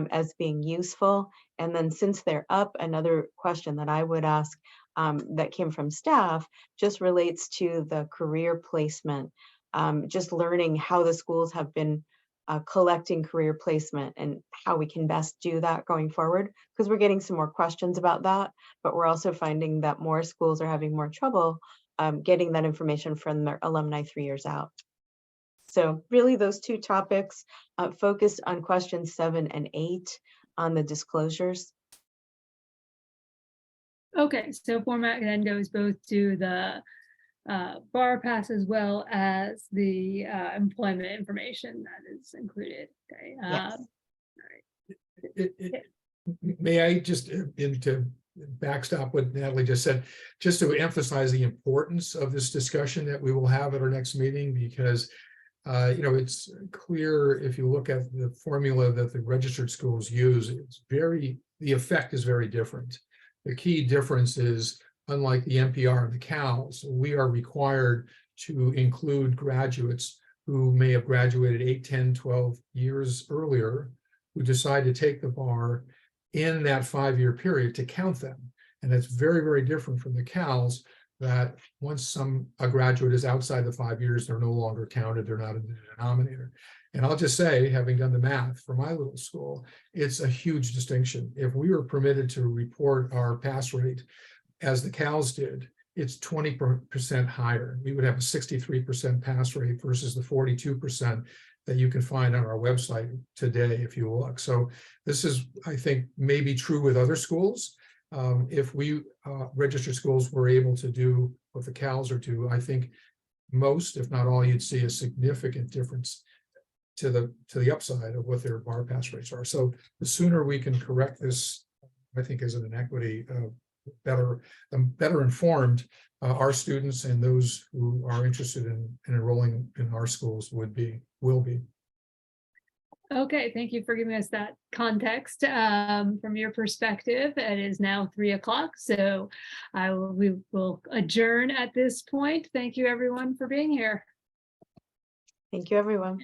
as being useful. And then since they're up, another question that I would ask that came from staff just relates to the career placement, just learning how the schools have been collecting career placement and how we can best do that going forward, because we're getting some more questions about that, but we're also finding that more schools are having more trouble getting that information from their alumni 3 years out. So really those two topics focused on questions 7 and 8 on the disclosures. Okay, so format then goes both to the bar pass as well as the employment information that is included. Okay. Yes. May I just, to backstop what Natalie just said, just to emphasize the importance of this discussion that we will have at our next meeting, because you know, it's clear if you look at the formula that the registered schools use, the effect is very different. The key difference is, unlike the NPR and the CALs, we are required to include graduates who may have graduated 8, 10, 12 years earlier, who decide to take the bar in that 5-year period to count them. And that's very, very different from the CALs, that once a graduate is outside the 5 years, they're no longer counted, they're not in the denominator. And I'll just say, having done the math for my little school, it's a huge distinction. If we were permitted to report our pass rate as the CALs did, it's 20% higher. We would have a 63% pass rate versus the 42% that you can find on our website today if you look. So this is, I think, maybe true with other schools. If we registered schools were able to do what the CALs are do, I think most, if not all, you'd see a significant difference to the upside of what their bar pass rates are. So the sooner we can correct this, I think, as an inequity, better informed our students and those who are interested in enrolling in our schools will be. Okay, thank you for giving us that context from your perspective. It is now 3 o'clock, so we will adjourn at this point. Thank you, everyone, for being here. Thank you, everyone.